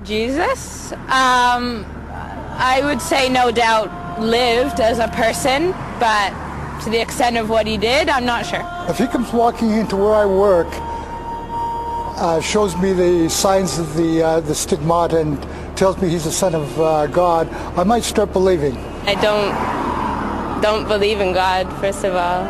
Jesus, I would say no doubt lived as a person, but to the extent of what he did, I'm not sure. If he comes walking into where I work, shows me the signs of the stigmata and tells me he's the son of God, I might start believing. I don't believe in God, first of all.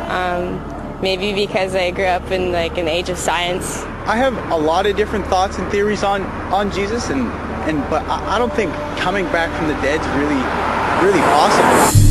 Maybe because I grew up in like an age of science. I have a lot of different thoughts and theories on Jesus, but I don't think coming back from the dead is really possible.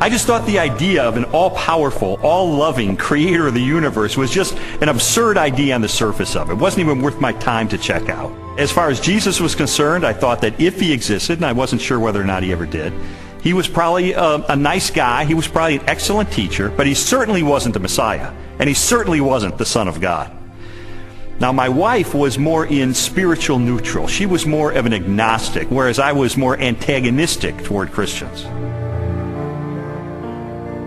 I just thought the idea of an all-powerful, all-loving creator of the universe was just an absurd idea on the surface of it. It wasn't even worth my time to check out. As far as Jesus was concerned, I thought that if he existed, and I wasn't sure whether or not he ever did, he was probably a nice guy, he was probably an excellent teacher, but he certainly wasn't the Messiah, and he certainly wasn't the Son of God. Now, my wife was more in spiritual neutral. She was more of an agnostic, whereas I was more antagonistic toward Christians.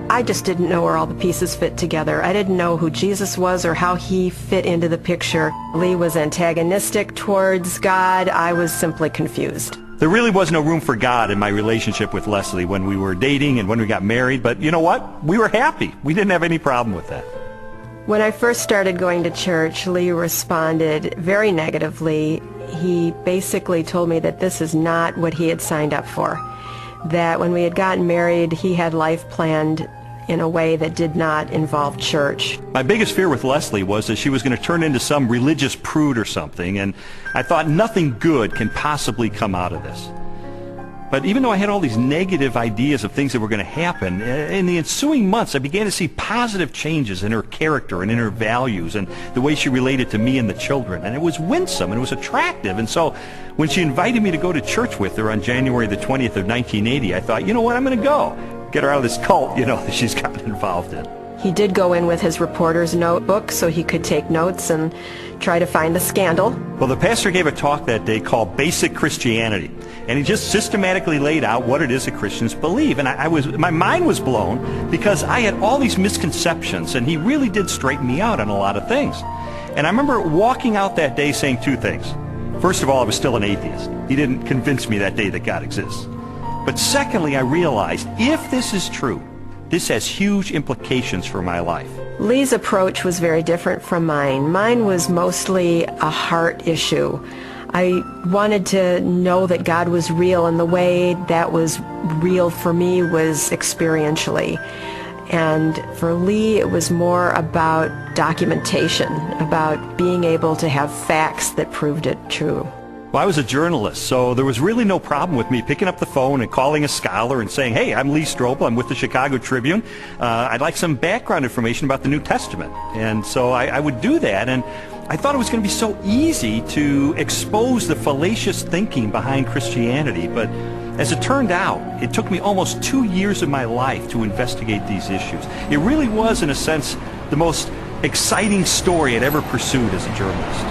I just didn't know where all the pieces fit together. I didn't know who Jesus was or how he fit into the picture. Lee was antagonistic towards God. I was simply confused. There really was no room for God in my relationship with Leslie when we were dating and when we got married, but you know what? We were happy. We didn't have any problem with that. When I first started going to church, Lee responded very negatively. He basically told me that this is not what he had signed up for. That when we had gotten married, he had life planned in a way that did not involve church. My biggest fear with Leslie was that she was going to turn into some religious prude or something, and I thought nothing good can possibly come out of this. But even though I had all these negative ideas of things that were going to happen, in the ensuing months I began to see positive changes in her character and in her values and the way she related to me and the children. And it was winsome and it was attractive. And so when she invited me to go to church with her on January the 20th of 1980, I thought, you know what, I'm going to go. Get her out of this cult, that she's gotten involved in. He did go in with his reporter's notebook so he could take notes and try to find the scandal. Well, the pastor gave a talk that day called Basic Christianity, and he just systematically laid out what it is that Christians believe. And my mind was blown because I had all these misconceptions, and he really did straighten me out on a lot of things. And I remember walking out that day saying two things. First of all, I was still an atheist. He didn't convince me that day that God exists. But secondly, I realized if this is true, this has huge implications for my life. Lee's approach was very different from mine. Mine was mostly a heart issue. I wanted to know that God was real, and the way that was real for me was experientially. And for Lee, it was more about documentation, about being able to have facts that proved it true. Well, I was a journalist, so there was really no problem with me picking up the phone and calling a scholar and saying, hey, I'm Lee Strobel, I'm with the Chicago Tribune. I'd like some background information about the New Testament. And so I would do that, and I thought it was going to be so easy to expose the fallacious thinking behind Christianity. But as it turned out, it took me almost 2 years of my life to investigate these issues. It really was, in a sense, the most exciting story I'd ever pursued as a journalist.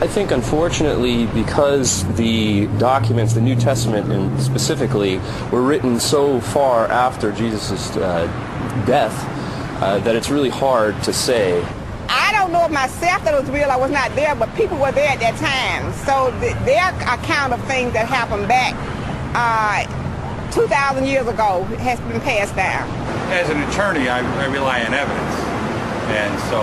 I think, unfortunately, because the documents, the New Testament and specifically, were written so far after Jesus' death that it's really hard to say. I don't know myself that it was real. I was not there, but people were there at that time. So their account of things that happened back 2,000 years ago has been passed down. As an attorney, I rely on evidence. And so,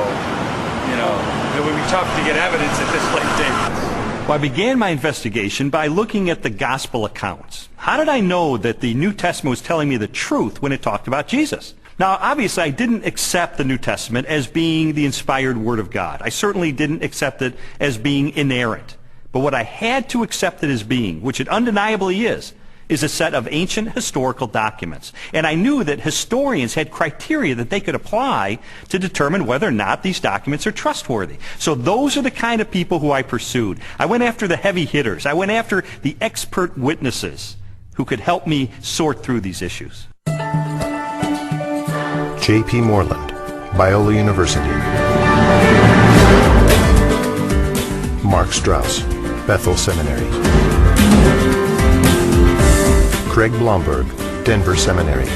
you know, it would be tough to get evidence at this late date. Well, I began my investigation by looking at the gospel accounts. How did I know that the New Testament was telling me the truth when it talked about Jesus? Now, obviously, I didn't accept the New Testament as being the inspired Word of God. I certainly didn't accept it as being inerrant. But what I had to accept it as being, which it undeniably is a set of ancient historical documents. And I knew that historians had criteria that they could apply to determine whether or not these documents are trustworthy. So those are the kind of people who I pursued. I went after the heavy hitters. I went after the expert witnesses who could help me sort through these issues. J.P. Moreland, Biola University. Mark Strauss, Bethel Seminary. Craig Blomberg, Denver Seminary.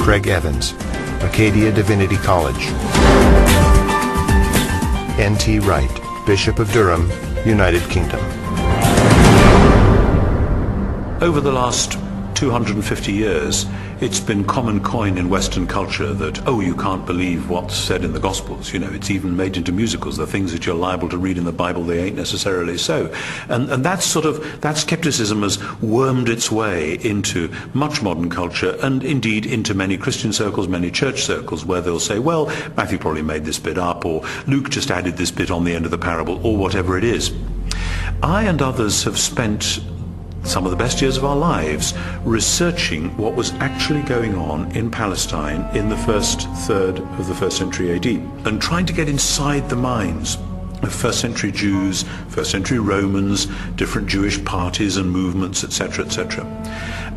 Craig Evans, Acadia Divinity College. N.T. Wright, Bishop of Durham, United Kingdom. Over the last 250 years, it's been common coin in Western culture that, oh, you can't believe what's said in the Gospels. You know, it's even made into musicals. The things that you're liable to read in the Bible, they ain't necessarily so. And that skepticism has wormed its way into much modern culture, and indeed into many Christian circles, many church circles, where they'll say, well, Matthew probably made this bit up, or Luke just added this bit on the end of the parable, or whatever it is. I and others have spent some of the best years of our lives researching what was actually going on in Palestine in the first third of the 1st century AD, and trying to get inside the minds of first century Jews, first century Romans, different Jewish parties and movements, etc., etc.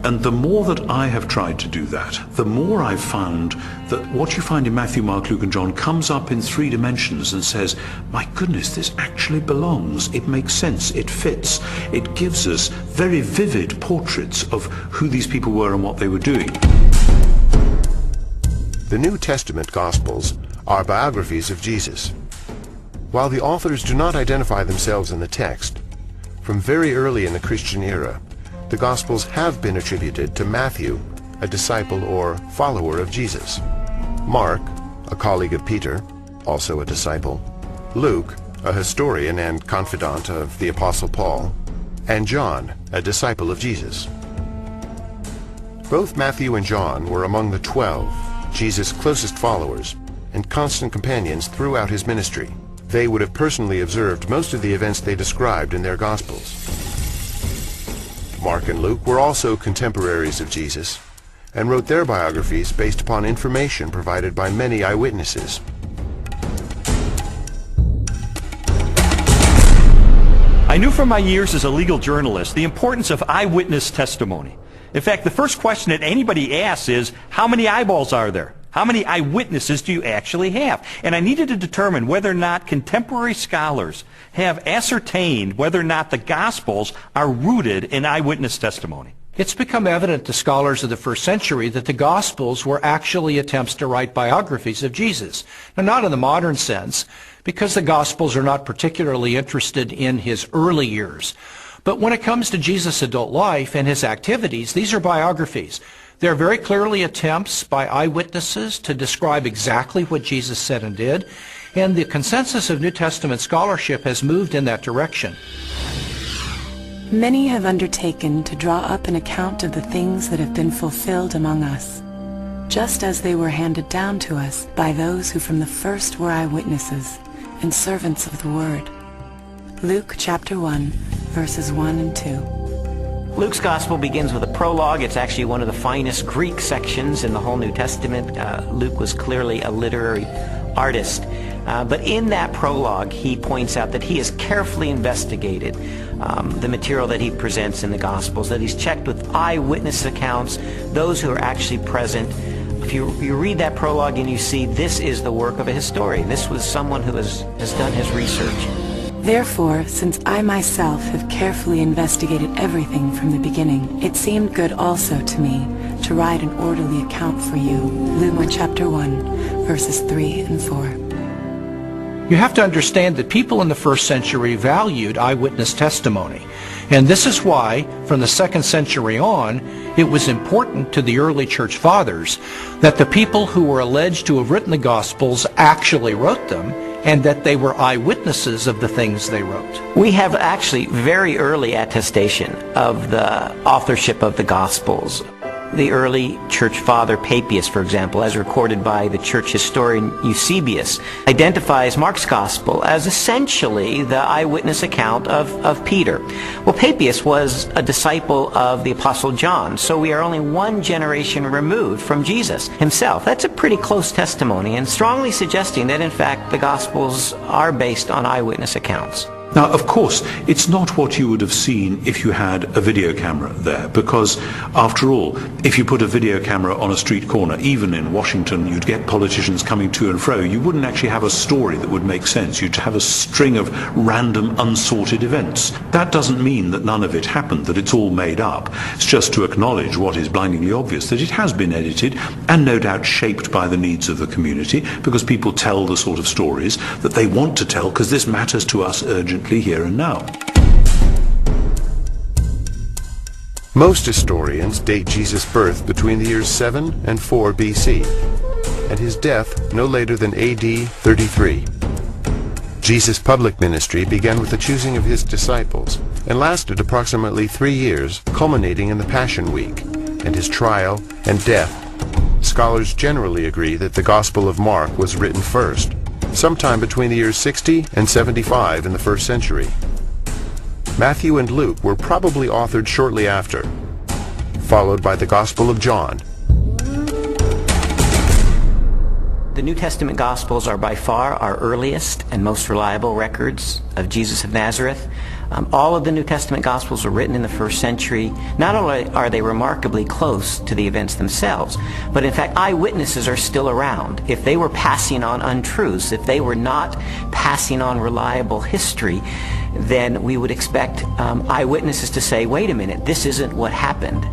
And the more that I have tried to do that, the more I've found that what you find in Matthew, Mark, Luke and John comes up in 3 dimensions and says, my goodness, this actually belongs, it makes sense, it fits, it gives us very vivid portraits of who these people were and what they were doing. The New Testament Gospels are biographies of Jesus. While the authors do not identify themselves in the text, from very early in the Christian era, the Gospels have been attributed to Matthew, a disciple or follower of Jesus, Mark, a colleague of Peter, also a disciple, Luke, a historian and confidant of the Apostle Paul, and John, a disciple of Jesus. Both Matthew and John were among the 12, Jesus' closest followers, and constant companions throughout his ministry. They would have personally observed most of the events they described in their Gospels. Mark and Luke were also contemporaries of Jesus and wrote their biographies based upon information provided by many eyewitnesses. I knew from my years as a legal journalist the importance of eyewitness testimony. In fact, the first question that anybody asks is, how many eyeballs are there? How many eyewitnesses do you actually have? And I needed to determine whether or not contemporary scholars have ascertained whether or not the Gospels are rooted in eyewitness testimony. It's become evident to scholars of the first century that the Gospels were actually attempts to write biographies of Jesus. Now, not in the modern sense, because the Gospels are not particularly interested in his early years. But when it comes to Jesus' adult life and his activities, these are biographies. They're very clearly attempts by eyewitnesses to describe exactly what Jesus said and did, and the consensus of New Testament scholarship has moved in that direction. Many have undertaken to draw up an account of the things that have been fulfilled among us, just as they were handed down to us by those who from the first were eyewitnesses and servants of the Word. Luke chapter 1, verses 1 and 2. Luke's Gospel begins with a prologue. It's actually one of the finest Greek sections in the whole New Testament. Luke was clearly a literary artist. But in that prologue, he points out that he has carefully investigated the material that he presents in the Gospels, that he's checked with eyewitness accounts, those who are actually present. If you read that prologue and you see this is the work of a historian, this was someone who has done his research. Therefore, since I myself have carefully investigated everything from the beginning, it seemed good also to me to write an orderly account for you. Luke chapter 1, verses 3 and 4. You have to understand that people in the first century valued eyewitness testimony. And this is why, from the 2nd century on, it was important to the early church fathers that the people who were alleged to have written the Gospels actually wrote them, and that they were eyewitnesses of the things they wrote. We have actually very early attestation of the authorship of the Gospels. The early church father Papias, for example, as recorded by the church historian Eusebius, identifies Mark's Gospel as essentially the eyewitness account of Peter. Well, Papias was a disciple of the Apostle John, so we are only one generation removed from Jesus himself. That's a pretty close testimony, and strongly suggesting that, in fact, the Gospels are based on eyewitness accounts. Now, of course, it's not what you would have seen if you had a video camera there, because, after all, if you put a video camera on a street corner, even in Washington, you'd get politicians coming to and fro. You wouldn't actually have a story that would make sense. You'd have a string of random, unsorted events. That doesn't mean that none of it happened, that it's all made up. It's just to acknowledge what is blindingly obvious, that it has been edited and no doubt shaped by the needs of the community, because people tell the sort of stories that they want to tell, because this matters to us urgently here and now. Most historians date Jesus' birth between the years 7 and 4 BC, and his death no later than AD 33. Jesus' public ministry began with the choosing of his disciples and lasted approximately 3 years, culminating in the Passion Week and his trial and death. Scholars generally agree that the Gospel of Mark was written first, sometime between the years 60 and 75 in the 1st century. Matthew and Luke were probably authored shortly after, followed by the Gospel of John. The New Testament Gospels are by far our earliest and most reliable records of Jesus of Nazareth. All of the New Testament Gospels were written in the 1st century. Not only are they remarkably close to the events themselves, but in fact eyewitnesses are still around. If they were passing on untruths, if they were not passing on reliable history, then we would expect eyewitnesses to say, wait a minute, this isn't what happened.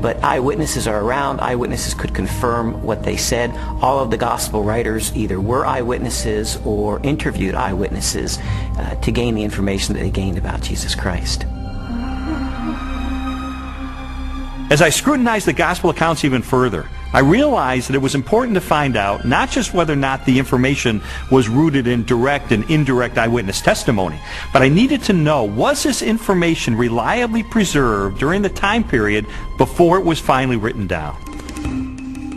But eyewitnesses are around. Eyewitnesses could confirm what they said. All of the gospel writers either were eyewitnesses or interviewed eyewitnesses to gain the information that they gained about Jesus Christ. As I scrutinized the gospel accounts even further, I realized that it was important to find out not just whether or not the information was rooted in direct and indirect eyewitness testimony, but I needed to know, was this information reliably preserved during the time period before it was finally written down?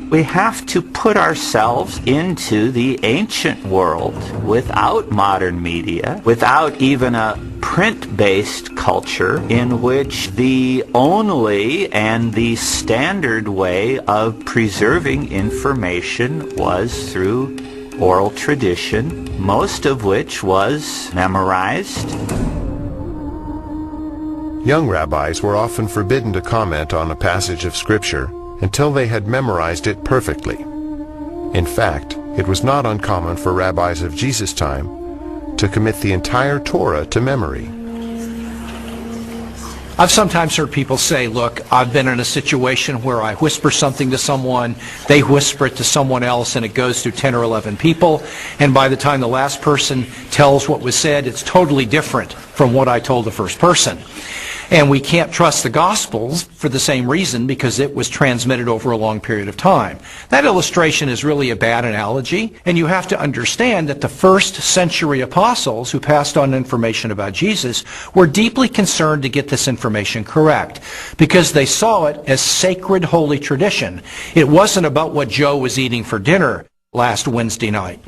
We have to put ourselves into the ancient world without modern media, without even a print-based culture in which the only and the standard way of preserving information was through oral tradition, most of which was memorized. Young rabbis were often forbidden to comment on a passage of Scripture until they had memorized it perfectly. In fact, it was not uncommon for rabbis of Jesus' time to commit the entire Torah to memory. I've sometimes heard people say, look, I've been in a situation where I whisper something to someone, they whisper it to someone else, and it goes through 10 or 11 people, and by the time the last person tells what was said, it's totally different from what I told the first person. And we can't trust the Gospels for the same reason, because it was transmitted over a long period of time. That illustration is really a bad analogy, and you have to understand that the first century apostles who passed on information about Jesus were deeply concerned to get this information correct, because they saw it as sacred holy tradition. It wasn't about what Joe was eating for dinner last Wednesday night.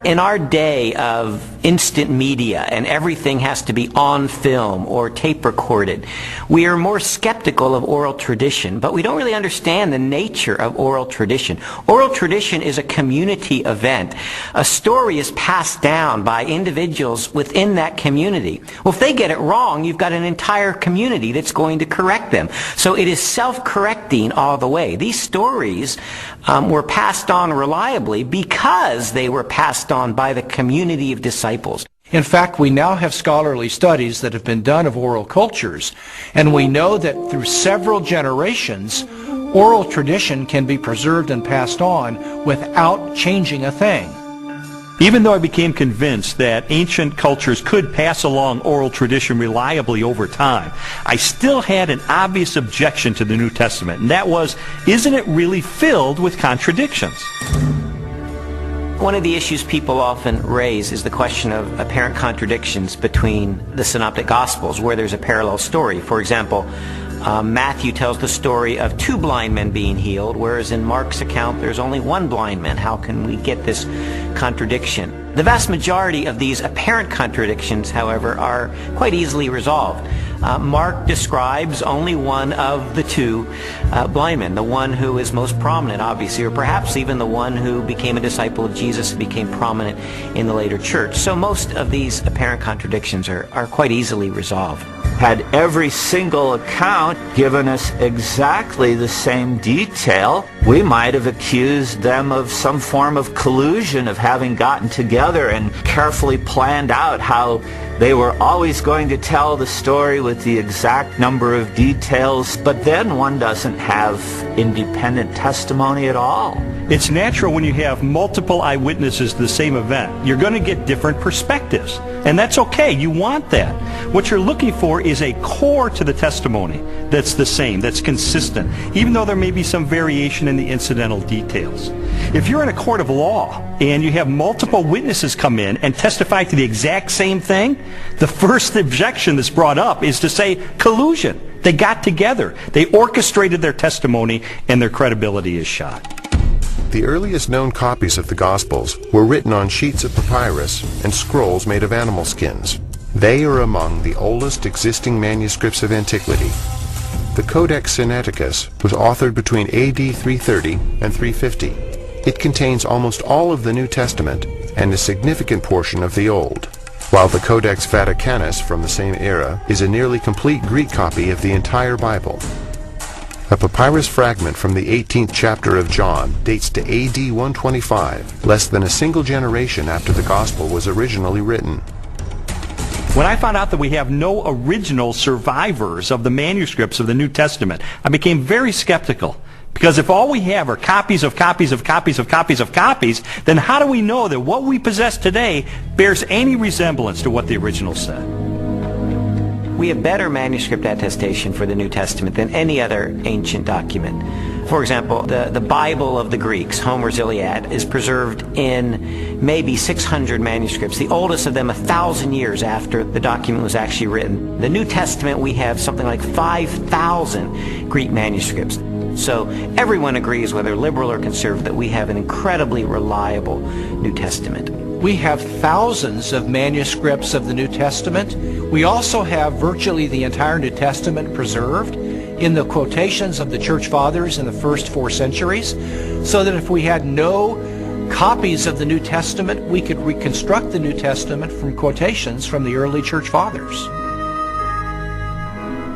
In our day of instant media and everything has to be on film or tape recorded, we are more skeptical of oral tradition, but we don't really understand the nature of oral tradition. Oral tradition is a community event. A story is passed down by individuals within that community. Well, if they get it wrong, you've got an entire community that's going to correct them. So it is self-correcting all the way. These stories were passed on reliably because they were passed on by the community of disciples. In fact, we now have scholarly studies that have been done of oral cultures, and we know that through several generations, oral tradition can be preserved and passed on without changing a thing. Even though I became convinced that ancient cultures could pass along oral tradition reliably over time, I still had an obvious objection to the New Testament, and that was, isn't it really filled with contradictions? One of the issues people often raise is the question of apparent contradictions between the Synoptic Gospels, where there's a parallel story. For example, Matthew tells the story of 2 blind men being healed, whereas in Mark's account there's only 1 blind man. How can we get this contradiction? The vast majority of these apparent contradictions, however, are quite easily resolved. Mark describes only one of the 2 blind men, the one who is most prominent, obviously, or perhaps even the one who became a disciple of Jesus and became prominent in the later church. So most of these apparent contradictions are quite easily resolved. Had every single account given us exactly the same detail, we might have accused them of some form of collusion, of having gotten together and carefully planned out how they were always going to tell the story with the exact number of details, but then one doesn't have independent testimony at all. It's natural when you have multiple eyewitnesses to the same event. You're going to get different perspectives, and that's okay. You want that. What you're looking for is a core to the testimony that's the same, that's consistent, even though there may be some variation in the incidental details. If you're in a court of law and you have multiple witnesses come in and testify to the exact same thing, the first objection that's brought up is to say collusion. They got together. They orchestrated their testimony, and their credibility is shot. The earliest known copies of the Gospels were written on sheets of papyrus and scrolls made of animal skins. They are among the oldest existing manuscripts of antiquity. The Codex Sinaiticus was authored between AD 330 and 350. It contains almost all of the New Testament and a significant portion of the Old, while the Codex Vaticanus from the same era is a nearly complete Greek copy of the entire Bible. A papyrus fragment from the 18th chapter of John dates to AD 125, less than a single generation after the Gospel was originally written. When I found out that we have no original survivors of the manuscripts of the New Testament, I became very skeptical. Because if all we have are copies of copies of copies of copies of copies, then how do we know that what we possess today bears any resemblance to what the original said? We have better manuscript attestation for the New Testament than any other ancient document. For example, the Bible of the Greeks, Homer's Iliad, is preserved in maybe 600 manuscripts, the oldest of them 1,000 years after the document was actually written. The New Testament, we have something like 5,000 Greek manuscripts. So everyone agrees, whether liberal or conservative, that we have an incredibly reliable New Testament. We have thousands of manuscripts of the New Testament. We also have virtually the entire New Testament preserved in the quotations of the Church Fathers in the first 4 centuries, so that if we had no copies of the New Testament, we could reconstruct the New Testament from quotations from the early Church Fathers.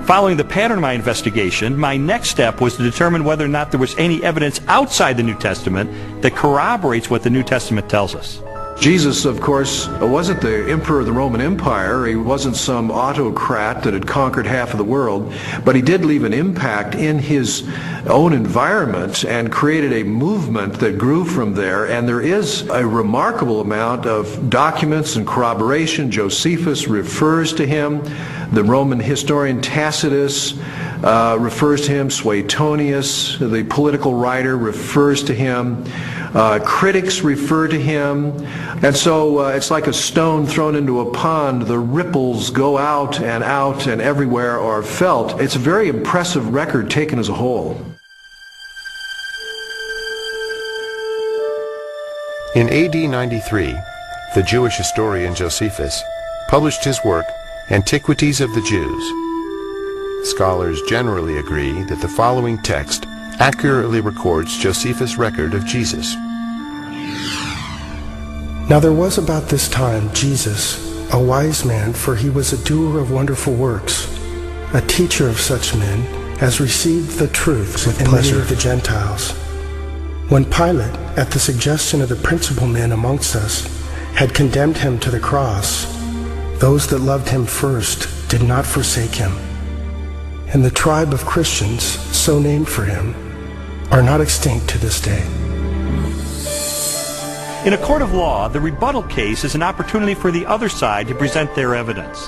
Following the pattern of my investigation, my next step was to determine whether or not there was any evidence outside the New Testament that corroborates what the New Testament tells us. Jesus, of course, wasn't the emperor of the Roman Empire. He wasn't some autocrat that had conquered half of the world, but he did leave an impact in his own environment and created a movement that grew from there. And there is a remarkable amount of documents and corroboration. Josephus refers to him. The Roman historian Tacitus refers to him. Suetonius, the political writer, refers to him. Critics refer to him. And so it's like a stone thrown into a pond. The ripples go out and everywhere are felt. It's a very impressive record taken as a whole. In AD 93, the Jewish historian Josephus published his work, Antiquities of the Jews. Scholars generally agree that the following text accurately records Josephus' record of Jesus. Now there was about this time Jesus, a wise man, for he was a doer of wonderful works, a teacher of such men as received the truth with pleasure of the Gentiles. When Pilate, at the suggestion of the principal men amongst us, had condemned him to the cross, those that loved him first did not forsake him. And the tribe of Christians, so named for him, are not extinct to this day. In a court of law, the rebuttal case is an opportunity for the other side to present their evidence.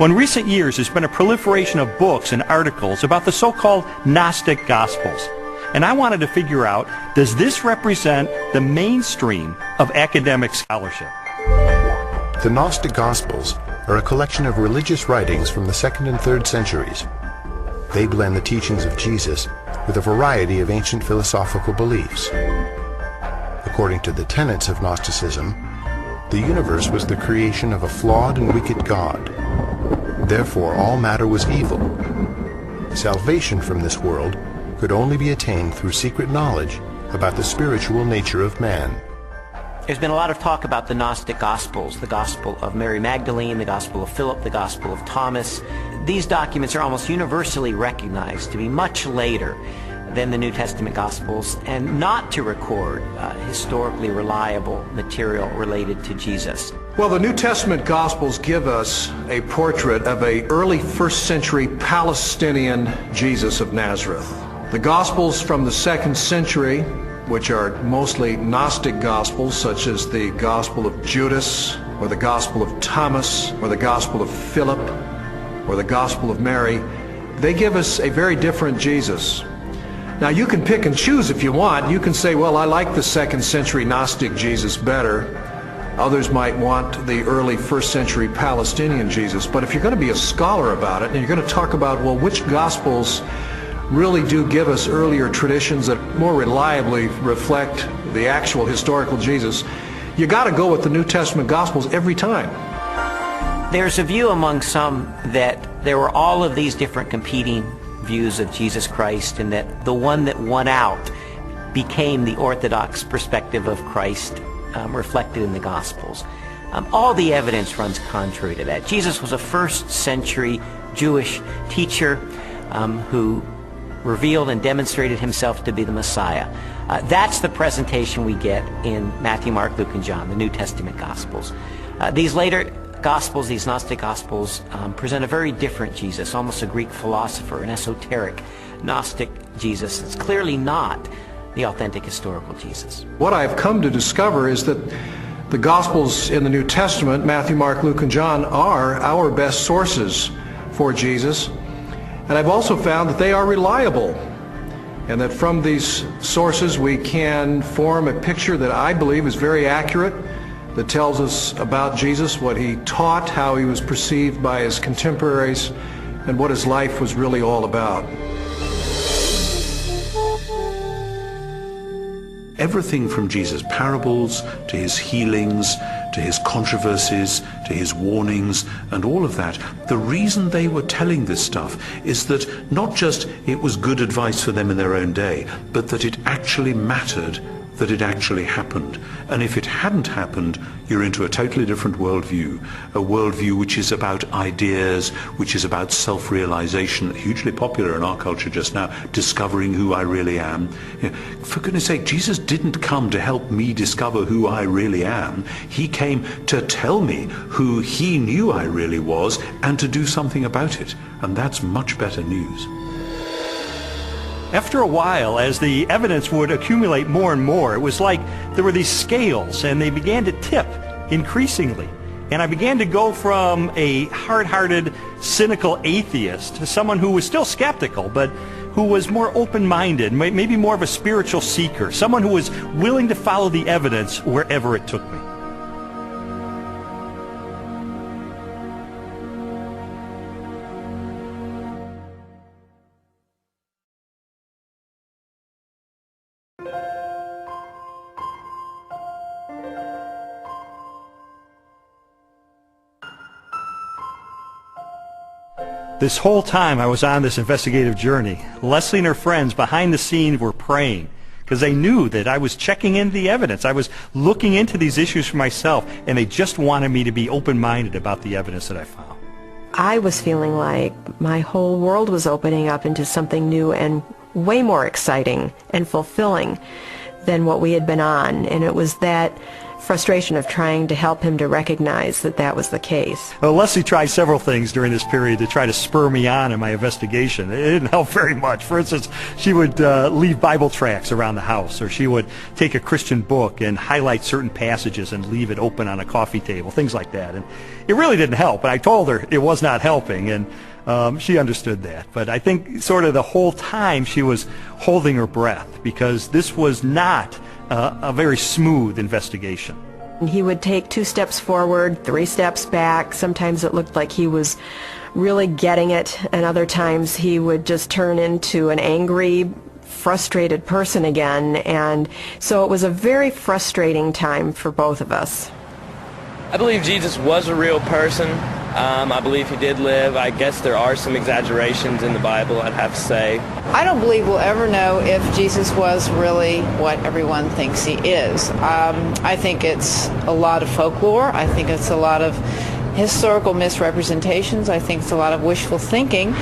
Well, in recent years, there's been a proliferation of books and articles about the so-called Gnostic Gospels. And I wanted to figure out, does this represent the mainstream of academic scholarship? The Gnostic Gospels are a collection of religious writings from the 2nd and 3rd centuries. They blend the teachings of Jesus with a variety of ancient philosophical beliefs. According to the tenets of Gnosticism, the universe was the creation of a flawed and wicked God. Therefore, all matter was evil. Salvation from this world could only be attained through secret knowledge about the spiritual nature of man. There's been a lot of talk about the Gnostic Gospels, the Gospel of Mary Magdalene, the Gospel of Philip, the Gospel of Thomas. These documents are almost universally recognized to be much later than the New Testament Gospels and not to record historically reliable material related to Jesus. Well, the New Testament Gospels give us a portrait of an early 1st century Palestinian Jesus of Nazareth. The Gospels from the 2nd century, which are mostly Gnostic Gospels, such as the Gospel of Judas, or the Gospel of Thomas, or the Gospel of Philip, or the Gospel of Mary, they give us a very different Jesus. Now, you can pick and choose if you want. You can say, well, I like the 2nd century Gnostic Jesus better. Others might want the early 1st century Palestinian Jesus. But if you're going to be a scholar about it, and you're going to talk about, well, which Gospels really do give us earlier traditions that more reliably reflect the actual historical Jesus, you got to go with the New Testament Gospels every time. There's a view among some that there were all of these different competing views of Jesus Christ, and that the one that won out became the orthodox perspective of Christ reflected in the Gospels. All the evidence runs contrary to that. Jesus was a 1st century Jewish teacher who revealed and demonstrated himself to be the Messiah. That's the presentation we get in Matthew, Mark, Luke, and John, the New Testament Gospels. These later Gospels, these Gnostic Gospels, present a very different Jesus, almost a Greek philosopher, an esoteric Gnostic Jesus. It's clearly not the authentic historical Jesus. What I've come to discover is that the Gospels in the New Testament, Matthew, Mark, Luke, and John, are our best sources for Jesus. And I've also found that they are reliable, and that from these sources we can form a picture that I believe is very accurate, that tells us about Jesus, what he taught, how he was perceived by his contemporaries, and what his life was really all about. Everything from Jesus' parables to his healings, to his controversies, to his warnings, and all of that, the reason they were telling this stuff is that not just it was good advice for them in their own day, but that it actually mattered, that it actually happened. And if it hadn't happened, you're into a totally different worldview, a worldview which is about ideas, which is about self-realization, hugely popular in our culture just now, discovering who I really am. You know, for goodness sake, Jesus didn't come to help me discover who I really am. He came to tell me who he knew I really was and to do something about it. And that's much better news. After a while, as the evidence would accumulate more and more, it was like there were these scales and they began to tip increasingly. And I began to go from a hard-hearted, cynical atheist to someone who was still skeptical, but who was more open-minded, maybe more of a spiritual seeker, someone who was willing to follow the evidence wherever it took me. This whole time I was on this investigative journey, Leslie and her friends behind the scenes were praying because they knew that I was checking in the evidence. I was looking into these issues for myself, and they just wanted me to be open-minded about the evidence that I found. I was feeling like my whole world was opening up into something new and way more exciting and fulfilling than what we had been on. And it was that frustration of trying to help him to recognize that that was the case. Well, Leslie tried several things during this period to try to spur me on in my investigation. It didn't help very much. For instance, she would leave Bible tracts around the house, or she would take a Christian book and highlight certain passages and leave it open on a coffee table, things like that. And it really didn't help. And I told her it was not helping, and she understood that. But I think sort of the whole time she was holding her breath, because this was not a very smooth investigation. He would take 2 steps forward, 3 steps back. Sometimes it looked like he was really getting it, and other times he would just turn into an angry, frustrated person again. And so it was a very frustrating time for both of us. I believe Jesus was a real person. I believe he did live. I guess there are some exaggerations in the Bible, I'd have to say. I don't believe we'll ever know if Jesus was really what everyone thinks he is. I think it's a lot of folklore. I think it's a lot of historical misrepresentations. I think it's a lot of wishful thinking.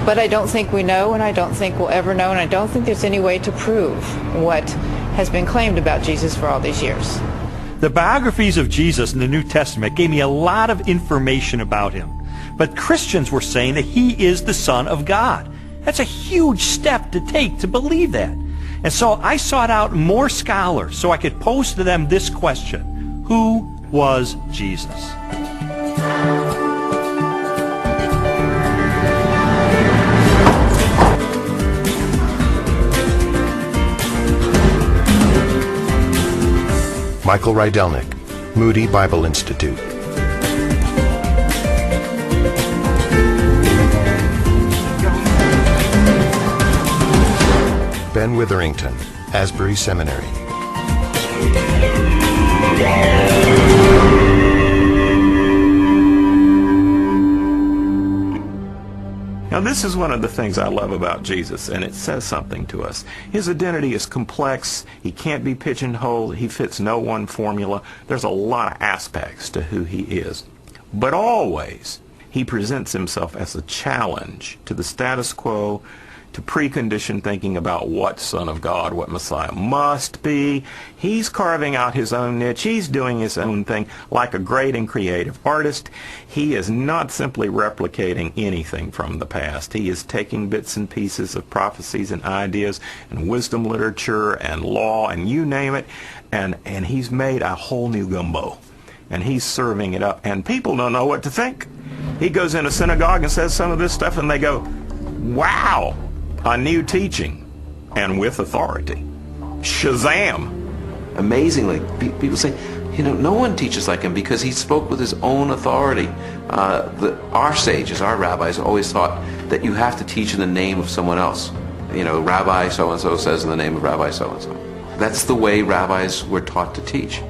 But I don't think we know, and I don't think we'll ever know, and I don't think there's any way to prove what has been claimed about Jesus for all these years. The biographies of Jesus in the New Testament gave me a lot of information about him. But Christians were saying that he is the Son of God. That's a huge step to take to believe that. And so I sought out more scholars so I could pose to them this question: who was Jesus? Michael Rydelnik, Moody Bible Institute. Ben Witherington, Asbury Seminary. Now, this is one of the things I love about Jesus, and it says something to us. His identity is complex. He can't be pigeonholed. He fits no one formula. There's a lot of aspects to who he is. But always, he presents himself as a challenge to the status quo, to preconditioned thinking about what Son of God, what Messiah must be. He's carving out his own niche. He's doing his own thing like a great and creative artist. He is not simply replicating anything from the past. He is taking bits and pieces of prophecies and ideas and wisdom literature and law and you name it, and he's made a whole new gumbo. And he's serving it up, and people don't know what to think. He goes in a synagogue and says some of this stuff, and they go, wow, a new teaching, and with authority. Shazam! Amazingly, people say, you know, no one teaches like him because he spoke with his own authority. Our sages, our rabbis, always thought that you have to teach in the name of someone else. You know, Rabbi so-and-so says in the name of Rabbi so-and-so. That's the way rabbis were taught to teach.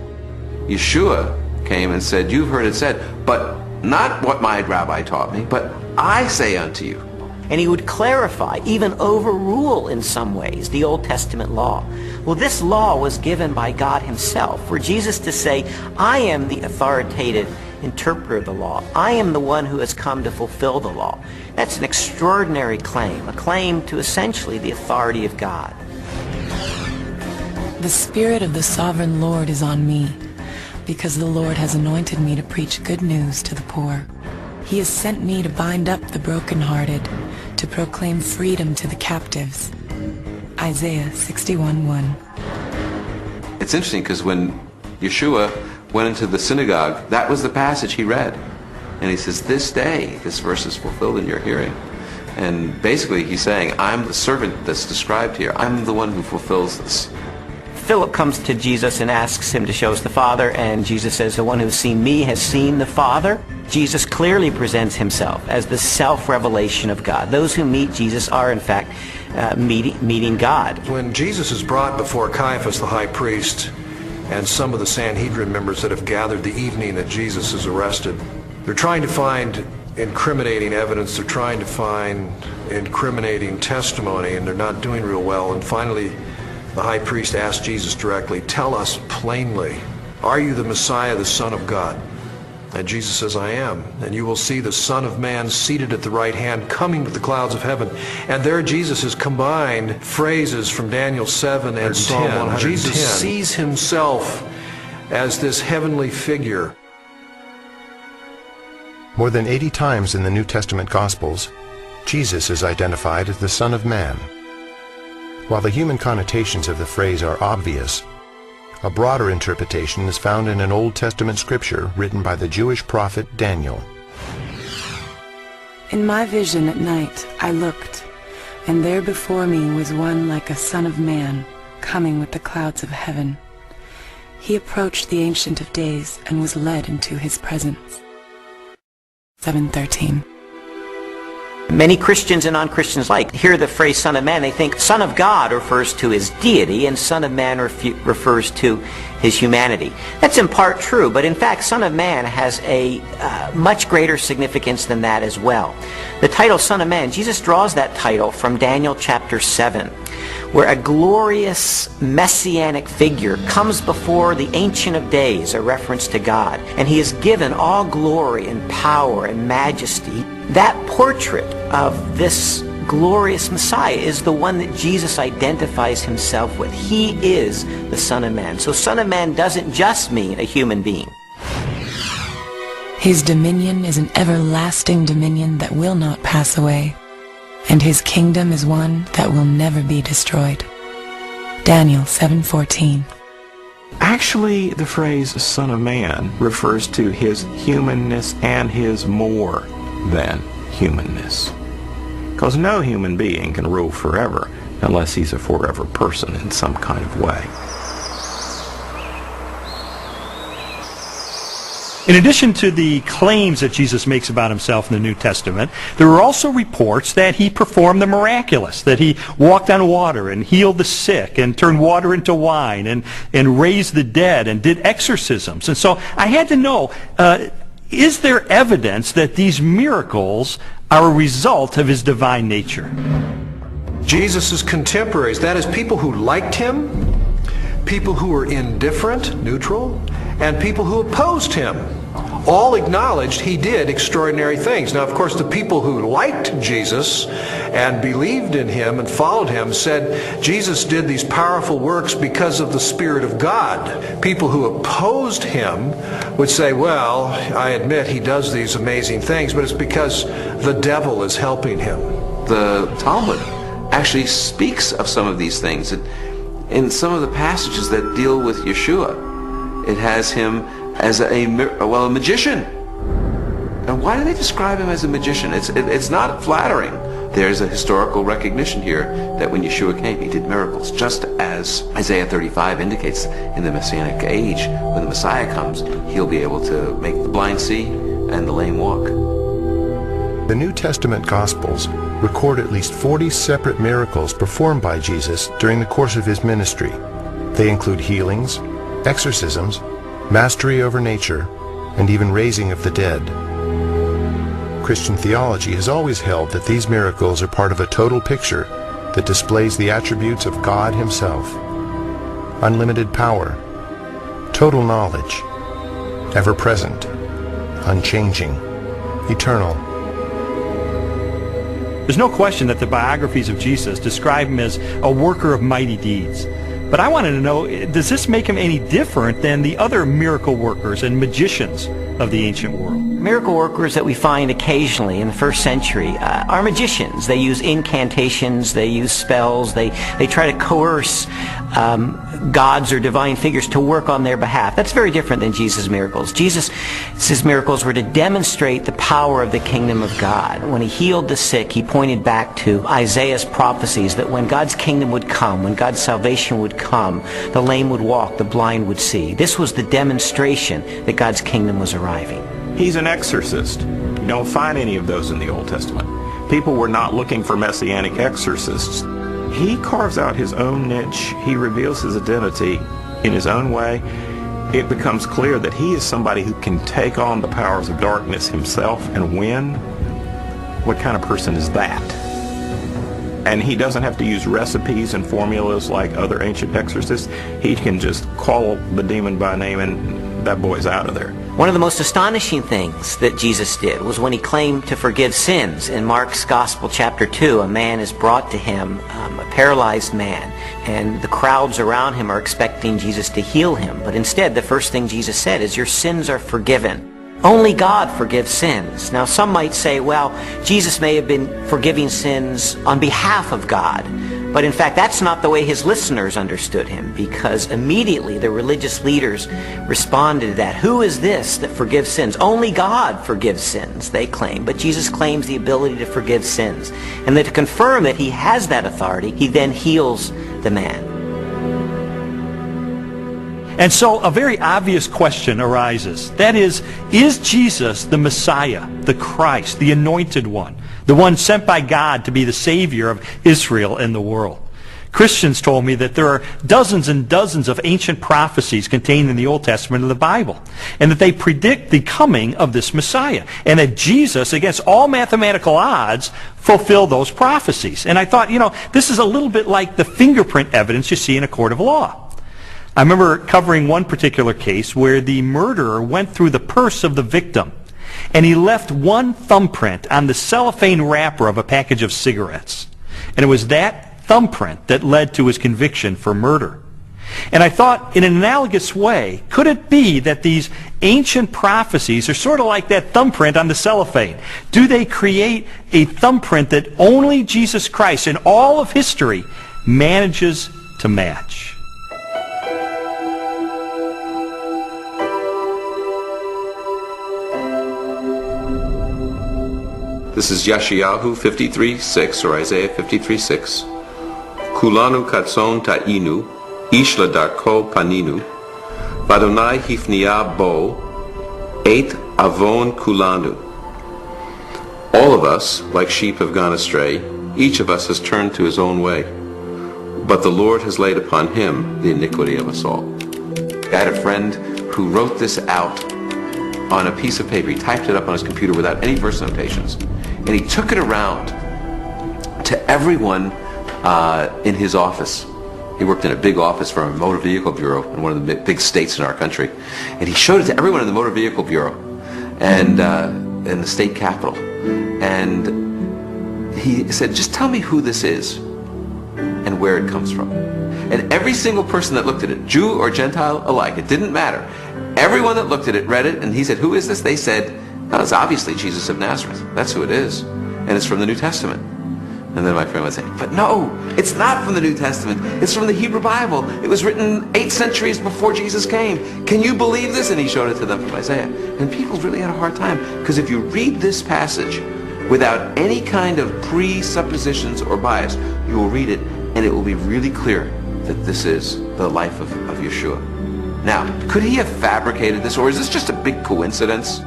Yeshua came and said, you've heard it said, but not what my rabbi taught me, but I say unto you. And he would clarify, even overrule in some ways, the Old Testament law. Well, this law was given by God himself, for Jesus to say, I am the authoritative interpreter of the law. I am the one who has come to fulfill the law. That's an extraordinary claim, a claim to essentially the authority of God. The Spirit of the Sovereign Lord is on me, because the Lord has anointed me to preach good news to the poor. He has sent me to bind up the brokenhearted, to proclaim freedom to the captives. Isaiah 61:1. It's interesting because when Yeshua went into the synagogue, that was the passage he read. And he says, this day, this verse is fulfilled in your hearing. And basically he's saying, I'm the servant that's described here. I'm the one who fulfills this. Philip comes to Jesus and asks him to show us the Father, and Jesus says, the one who has seen me has seen the Father. Jesus clearly presents himself as the self-revelation of God. Those who meet Jesus are, in fact, meeting God. When Jesus is brought before Caiaphas, the high priest, and some of the Sanhedrin members that have gathered the evening that Jesus is arrested, they're trying to find incriminating evidence, they're trying to find incriminating testimony, and they're not doing real well. And finally, the high priest asked Jesus directly, tell us plainly, are you the Messiah, the Son of God? And Jesus says, I am. And you will see the Son of Man seated at the right hand, coming with the clouds of heaven. And there Jesus has combined phrases from Daniel 7 and Psalm 110. Jesus sees himself as this heavenly figure. More than 80 times in the New Testament Gospels, Jesus is identified as the Son of Man. While the human connotations of the phrase are obvious, a broader interpretation is found in an Old Testament scripture written by the Jewish prophet Daniel. In my vision at night I looked, and there before me was one like a son of man, coming with the clouds of heaven. He approached the Ancient of Days and was led into his presence. 7:13. Many Christians and non-Christians alike hear the phrase Son of Man, they think Son of God refers to his deity and Son of Man refers to his humanity. That's in part true, but in fact Son of Man has a much greater significance than that as well. The title Son of Man, Jesus draws that title from Daniel chapter 7, where a glorious messianic figure comes before the Ancient of Days, a reference to God, and he is given all glory and power and majesty. That portrait of this glorious Messiah is the one that Jesus identifies himself with. He is the Son of Man. So Son of Man doesn't just mean a human being. His dominion is an everlasting dominion that will not pass away, and his kingdom is one that will never be destroyed. Daniel 7:14. Actually, the phrase Son of Man refers to his humanness and his more than humanness. Because no human being can rule forever unless he's a forever person in some kind of way. In addition to the claims that Jesus makes about himself in the New Testament, there are also reports that he performed the miraculous, that he walked on water and healed the sick and turned water into wine and raised the dead and did exorcisms. And so I had to know, is there evidence that these miracles are a result of his divine nature? Jesus' contemporaries, that is, people who liked him, people who were indifferent, neutral, and people who opposed him, all acknowledged he did extraordinary things. Now, of course, the people who liked Jesus and believed in him and followed him said Jesus did these powerful works because of the Spirit of God. People who opposed him would say, well, I admit he does these amazing things, but it's because the devil is helping him. The Talmud actually speaks of some of these things. In some of the passages that deal with Yeshua, it has him as a magician. And why do they describe him as a magician? It's not flattering. There's a historical recognition here that when Yeshua came, he did miracles, just as Isaiah 35 indicates in the Messianic age. When the Messiah comes, he'll be able to make the blind see and the lame walk. The New Testament Gospels record at least 40 separate miracles performed by Jesus during the course of his ministry. They include healings, exorcisms, mastery over nature, and even raising of the dead. Christian theology has always held that these miracles are part of a total picture that displays the attributes of God himself: unlimited power, total knowledge, ever-present, unchanging, eternal. There's no question that the biographies of Jesus describe him as a worker of mighty deeds. But I wanted to know, does this make him any different than the other miracle workers and magicians of the ancient world? Miracle workers that we find occasionally in the first century are magicians. They use incantations, they use spells, they try to coerce gods or divine figures to work on their behalf. That's very different than Jesus' miracles. Jesus' miracles were to demonstrate the power of the kingdom of God. When he healed the sick, he pointed back to Isaiah's prophecies that when God's kingdom would come, when God's salvation would come, the lame would walk, the blind would see. This was the demonstration that God's kingdom was arriving. He's an exorcist. You don't find any of those in the Old Testament. People were not looking for messianic exorcists. He carves out his own niche. He reveals his identity in his own way. It becomes clear that he is somebody who can take on the powers of darkness himself and win. What kind of person is that? And he doesn't have to use recipes and formulas like other ancient exorcists. He can just call the demon by name and that boy's out of there. One of the most astonishing things that Jesus did was when he claimed to forgive sins. In Mark's Gospel, chapter 2, a man is brought to him, a paralyzed man, and the crowds around him are expecting Jesus to heal him. But instead, the first thing Jesus said is, "Your sins are forgiven." Only God forgives sins. Now, some might say, well, Jesus may have been forgiving sins on behalf of God. But in fact, that's not the way his listeners understood him, because immediately the religious leaders responded to that. Who is this that forgives sins? Only God forgives sins, they claim. But Jesus claims the ability to forgive sins. And that to confirm that he has that authority, he then heals the man. And so a very obvious question arises. That is Jesus the Messiah, the Christ, the Anointed One, the one sent by God to be the Savior of Israel and the world? Christians told me that there are dozens and dozens of ancient prophecies contained in the Old Testament of the Bible, and that they predict the coming of this Messiah, and that Jesus, against all mathematical odds, fulfilled those prophecies. And I thought, this is a little bit like the fingerprint evidence you see in a court of law. I remember covering one particular case where the murderer went through the purse of the victim, and he left one thumbprint on the cellophane wrapper of a package of cigarettes. And it was that thumbprint that led to his conviction for murder. And I thought, in an analogous way, could it be that these ancient prophecies are sort of like that thumbprint on the cellophane? Do they create a thumbprint that only Jesus Christ in all of history manages to match? This is Yeshayahu 53:6, or Isaiah 53:6. Kulanu katson ta'inu, ishla darko paninu, vadonai hifnia bo, et avon kulanu. All of us, like sheep, have gone astray. Each of us has turned to his own way. But the Lord has laid upon him the iniquity of us all. I had a friend who wrote this out on a piece of paper. He typed it up on his computer without any verse notations. And he took it around to everyone in his office. He worked in a big office for a motor vehicle bureau in one of the big states in our country. And he showed it to everyone in the motor vehicle bureau and in the state capitol. And he said, just tell me who this is and where it comes from. And every single person that looked at it, Jew or Gentile alike, it didn't matter. Everyone that looked at it read it, and he said, who is this? They said, oh, it's obviously Jesus of Nazareth. That's who it is. And it's from the New Testament. And then my friend would say, but no, it's not from the New Testament. It's from the Hebrew Bible. It was written 8 centuries before Jesus came. Can you believe this? And he showed it to them from Isaiah. And people really had a hard time, because if you read this passage without any kind of presuppositions or bias, you will read it, and it will be really clear that this is the life of Yeshua. Now, could he have fabricated this, or is this just a big coincidence?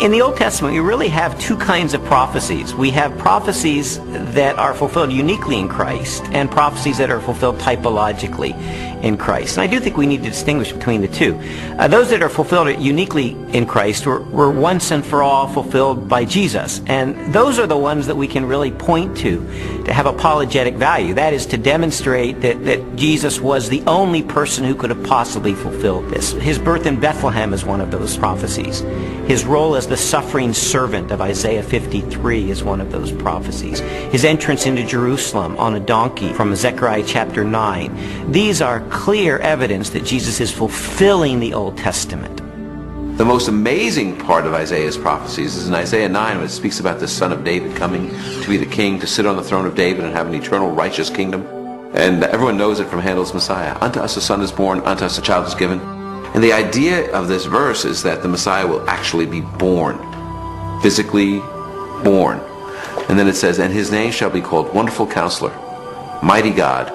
In the Old Testament, we really have two kinds of prophecies. We have prophecies that are fulfilled uniquely in Christ, and prophecies that are fulfilled typologically in Christ. And I do think we need to distinguish between the two. Those that are fulfilled uniquely in Christ were once and for all fulfilled by Jesus. And those are the ones that we can really point to have apologetic value. That is, to demonstrate that Jesus was the only person who could have possibly fulfilled this. His birth in Bethlehem is one of those prophecies. His role as the suffering servant of Isaiah 53 is one of those prophecies. His entrance into Jerusalem on a donkey from Zechariah chapter 9. These are clear evidence that Jesus is fulfilling the Old Testament. The most amazing part of Isaiah's prophecies is in Isaiah 9, when it speaks about the son of David coming to be the king, to sit on the throne of David and have an eternal righteous kingdom. And everyone knows it from Handel's Messiah. Unto us a son is born, unto us a child is given. And the idea of this verse is that the Messiah will actually be born, physically born. And then it says, and his name shall be called Wonderful Counselor, Mighty God,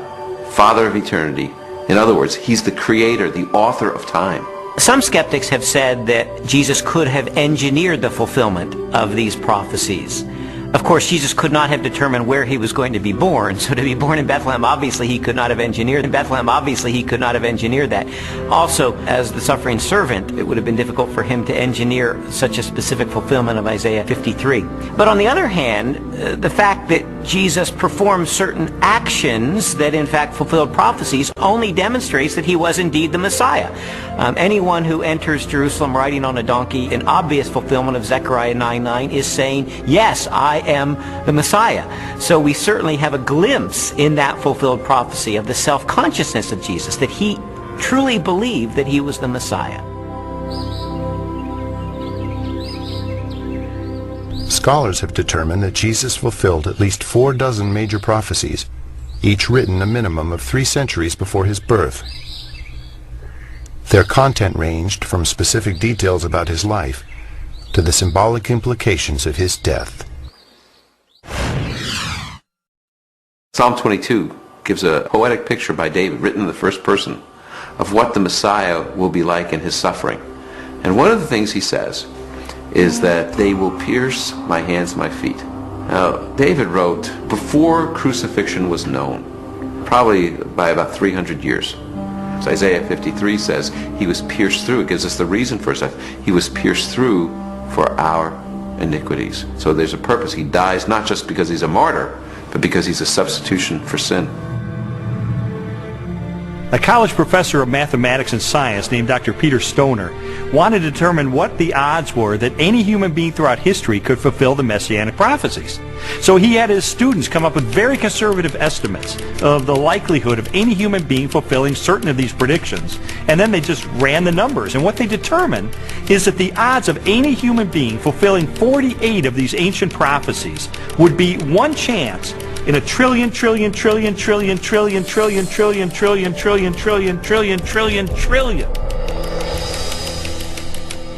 Father of Eternity. In other words, he's the creator, the author of time. Some skeptics have said that Jesus could have engineered the fulfillment of these prophecies. Of course, Jesus could not have determined where he was going to be born. So to be born in Bethlehem, obviously he could not have engineered that. Also, as the suffering servant, it would have been difficult for him to engineer such a specific fulfillment of Isaiah 53. But on the other hand, the fact that Jesus performed certain actions that in fact fulfilled prophecies only demonstrates that he was indeed the Messiah. Anyone who enters Jerusalem riding on a donkey, in obvious fulfillment of Zechariah 9:9, is saying, yes, I am the Messiah. So we certainly have a glimpse in that fulfilled prophecy of the self-consciousness of Jesus, that he truly believed that he was the Messiah. Scholars have determined that Jesus fulfilled at least 4 dozen major prophecies, each written a minimum of 3 centuries before his birth. Their content ranged from specific details about his life to the symbolic implications of his death. Psalm 22 gives a poetic picture by David, written in the first person, of what the Messiah will be like in his suffering. And one of the things he says is that they will pierce my hands and my feet. Now, David wrote before crucifixion was known, probably by about 300 years. So Isaiah 53 says he was pierced through. It gives us the reason for his death. He was pierced through for our iniquities. So there's a purpose. He dies not just because he's a martyr, but because he's a substitution for sin. A college professor of mathematics and science named Dr. Peter Stoner wanted to determine what the odds were that any human being throughout history could fulfill the messianic prophecies. So he had his students come up with very conservative estimates of the likelihood of any human being fulfilling certain of these predictions, and then they just ran the numbers. And what they determined is that the odds of any human being fulfilling 48 of these ancient prophecies would be 1 chance in a trillion.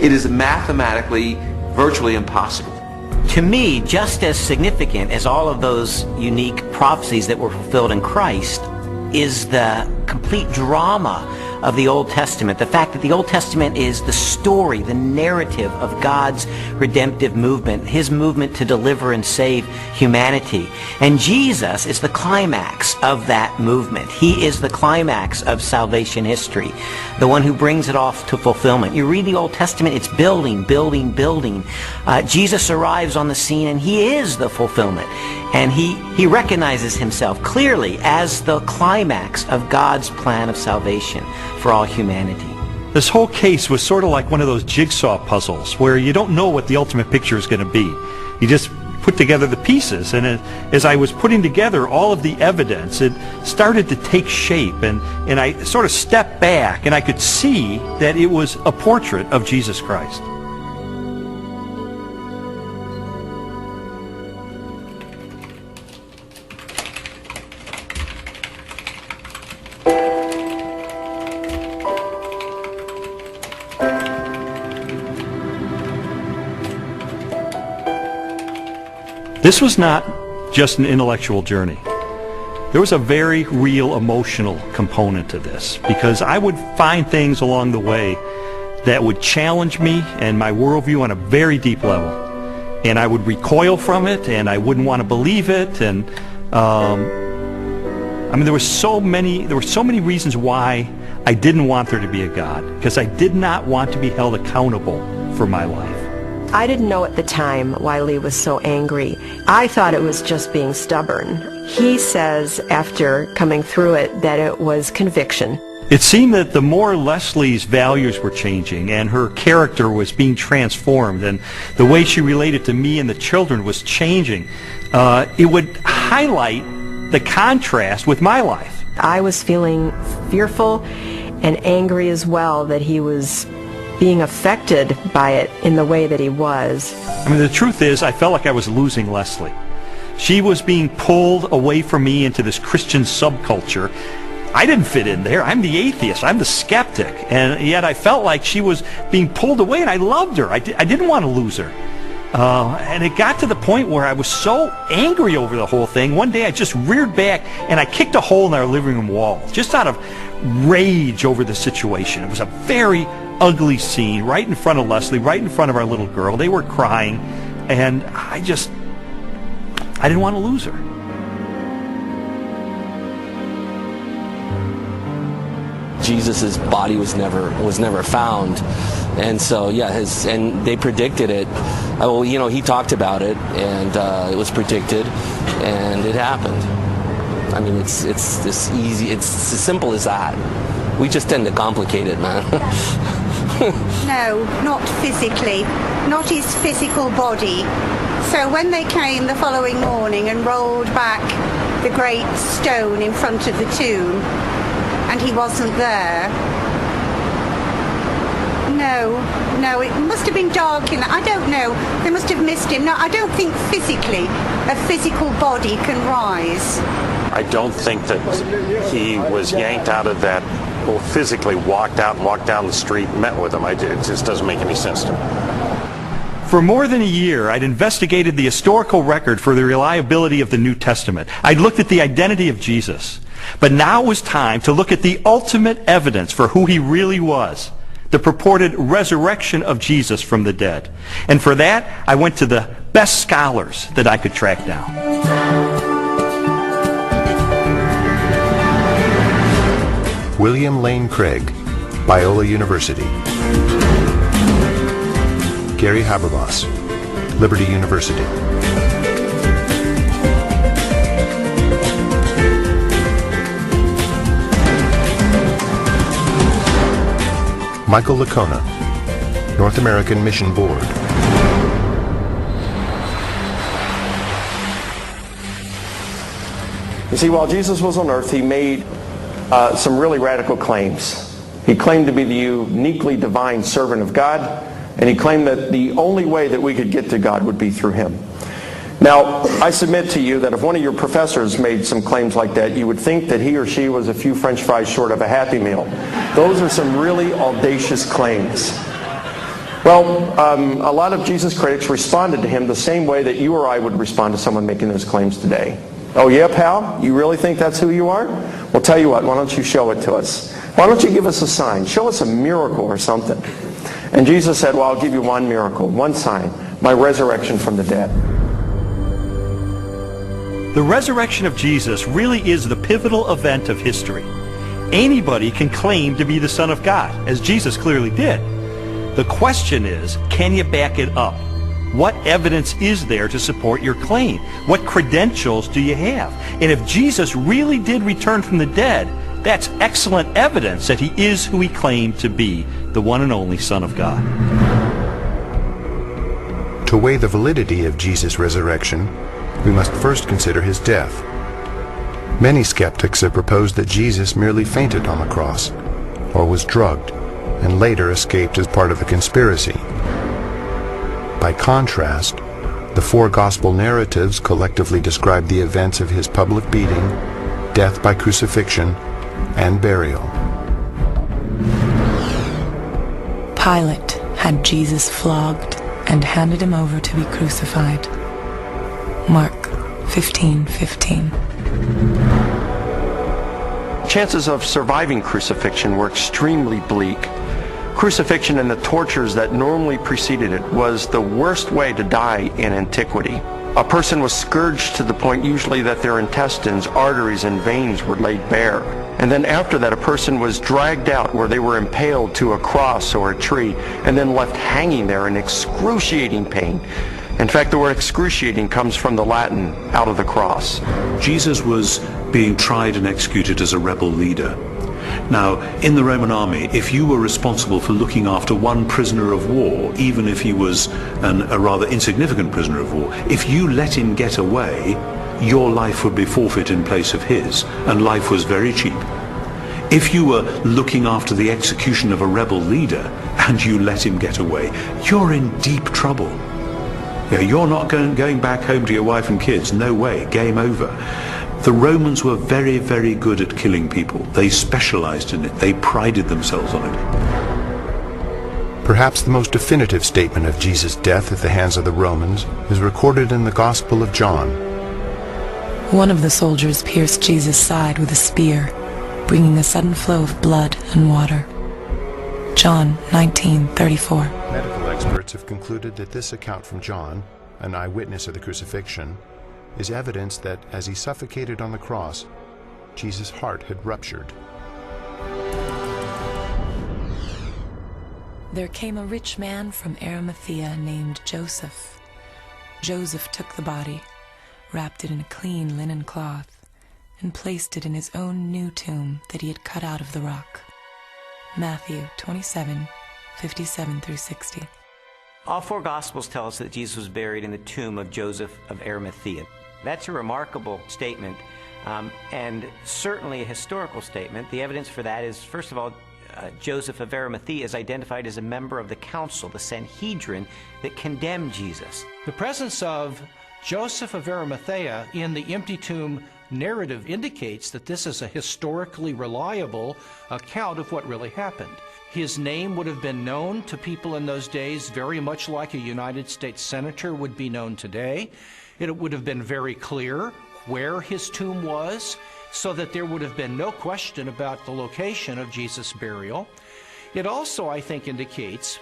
It is mathematically virtually impossible. To me, just as significant as all of those unique prophecies that were fulfilled in Christ is the complete drama of the Old Testament. The fact that the Old Testament is the story, the narrative of God's redemptive movement, his movement to deliver and save humanity. And Jesus is the climax of that movement. He is the climax of salvation history, the one who brings it off to fulfillment. You read the Old Testament, it's building. Jesus arrives on the scene and he is the fulfillment. And he recognizes himself clearly as the climax of God's plan of salvation for all humanity. This whole case was sort of like one of those jigsaw puzzles where you don't know what the ultimate picture is going to be. You just put together the pieces, and as I was putting together all of the evidence, it started to take shape, and I sort of stepped back and I could see that it was a portrait of Jesus Christ. This was not just an intellectual journey. There was a very real emotional component to this, because I would find things along the way that would challenge me and my worldview on a very deep level. And I would recoil from it, and I wouldn't want to believe it. And I mean, there were so many reasons why I didn't want there to be a God, because I did not want to be held accountable for my life. I didn't know at the time why Lee was so angry. I thought it was just being stubborn. He says, after coming through it, that it was conviction. It seemed that the more Leslie's values were changing and her character was being transformed and the way she related to me and the children was changing, it would highlight the contrast with my life. I was feeling fearful and angry as well that he was being affected by it in the way that he was. I mean, the truth is, I felt like I was losing Leslie. She was being pulled away from me into this Christian subculture. I didn't fit in there. I'm the atheist. I'm the skeptic. And yet I felt like she was being pulled away, and I loved her. I didn't want to lose her. And it got to the point where I was so angry over the whole thing. One day I just reared back and I kicked a hole in our living room wall, just out of rage over the situation. It was a very ugly scene right in front of Leslie, right in front of our little girl. They were crying, and I I didn't want to lose her. Jesus' body was never found, and so and they predicted it. Well, you know, he talked about it, and it was predicted, and it happened. I mean, it's this easy. It's as simple as that. We just tend to complicate it, man. No, not physically, not his physical body. So when they came the following morning and rolled back the great stone in front of the tomb, and he wasn't there. No, it must have been dark in that. I don't know. They must have missed him. No, I don't think physically a physical body can rise. I don't think that he was yanked out of that, or physically walked out and walked down the street and met with him. It just doesn't make any sense to me. For more than a year, I'd investigated the historical record for the reliability of the New Testament. I'd looked at the identity of Jesus. But now it was time to look at the ultimate evidence for who he really was, the purported resurrection of Jesus from the dead. And for that, I went to the best scholars that I could track down. William Lane Craig, Biola University. Gary Habermas, Liberty University. Michael Licona, North American Mission Board. You see, while Jesus was on earth, he made some really radical claims. He claimed to be the uniquely divine servant of God, and he claimed that the only way that we could get to God would be through him. Now, I submit to you that if one of your professors made some claims like that, you would think that he or she was a few French fries short of a Happy Meal. Those are some really audacious claims. Well, a lot of Jesus critics responded to him the same way that you or I would respond to someone making those claims today. Oh yeah, pal? You really think that's who you are? Well, tell you what, why don't you show it to us? Why don't you give us a sign? Show us a miracle or something. And Jesus said, well, I'll give you one miracle, one sign, my resurrection from the dead. The resurrection of Jesus really is the pivotal event of history. Anybody can claim to be the Son of God, as Jesus clearly did. The question is, can you back it up? What evidence is there to support your claim? What credentials do you have? And if Jesus really did return from the dead, that's excellent evidence that he is who he claimed to be, the one and only Son of God. To weigh the validity of Jesus' resurrection, we must first consider his death. Many skeptics have proposed that Jesus merely fainted on the cross, or was drugged, and later escaped as part of a conspiracy. By contrast, the four gospel narratives collectively describe the events of his public beating, death by crucifixion, and burial. Pilate had Jesus flogged and handed him over to be crucified. Mark 15:15. Chances of surviving crucifixion were extremely bleak. Crucifixion and the tortures that normally preceded it was the worst way to die in antiquity. A person was scourged to the point usually that their intestines, arteries, and veins were laid bare. And then after that, a person was dragged out where they were impaled to a cross or a tree and then left hanging there in excruciating pain. In fact, the word excruciating comes from the Latin, out of the cross. Jesus was being tried and executed as a rebel leader. Now, in the Roman army, if you were responsible for looking after one prisoner of war, even if he was a rather insignificant prisoner of war, if you let him get away, your life would be forfeit in place of his, and life was very cheap. If you were looking after the execution of a rebel leader and you let him get away, you're in deep trouble. You're not going back home to your wife and kids. No way. Game over. The Romans were very, very good at killing people. They specialized in it. They prided themselves on it. Perhaps the most definitive statement of Jesus' death at the hands of the Romans is recorded in the Gospel of John. One of the soldiers pierced Jesus' side with a spear, bringing a sudden flow of blood and water. John 19:34. Medical experts have concluded that this account from John, an eyewitness of the crucifixion, is evidence that as he suffocated on the cross, Jesus' heart had ruptured. There came a rich man from Arimathea named Joseph. Joseph took the body, wrapped it in a clean linen cloth, and placed it in his own new tomb that he had cut out of the rock. Matthew 27:57 through 60. All four Gospels tell us that Jesus was buried in the tomb of Joseph of Arimathea. That's a remarkable statement, and certainly a historical statement. The evidence for that is, first of all, Joseph of Arimathea is identified as a member of the council, the Sanhedrin, that condemned Jesus. The presence of Joseph of Arimathea in the empty tomb narrative indicates that this is a historically reliable account of what really happened. His name would have been known to people in those days very much like a United States senator would be known today. It would have been very clear where his tomb was, so that there would have been no question about the location of Jesus' burial. It also, I think, indicates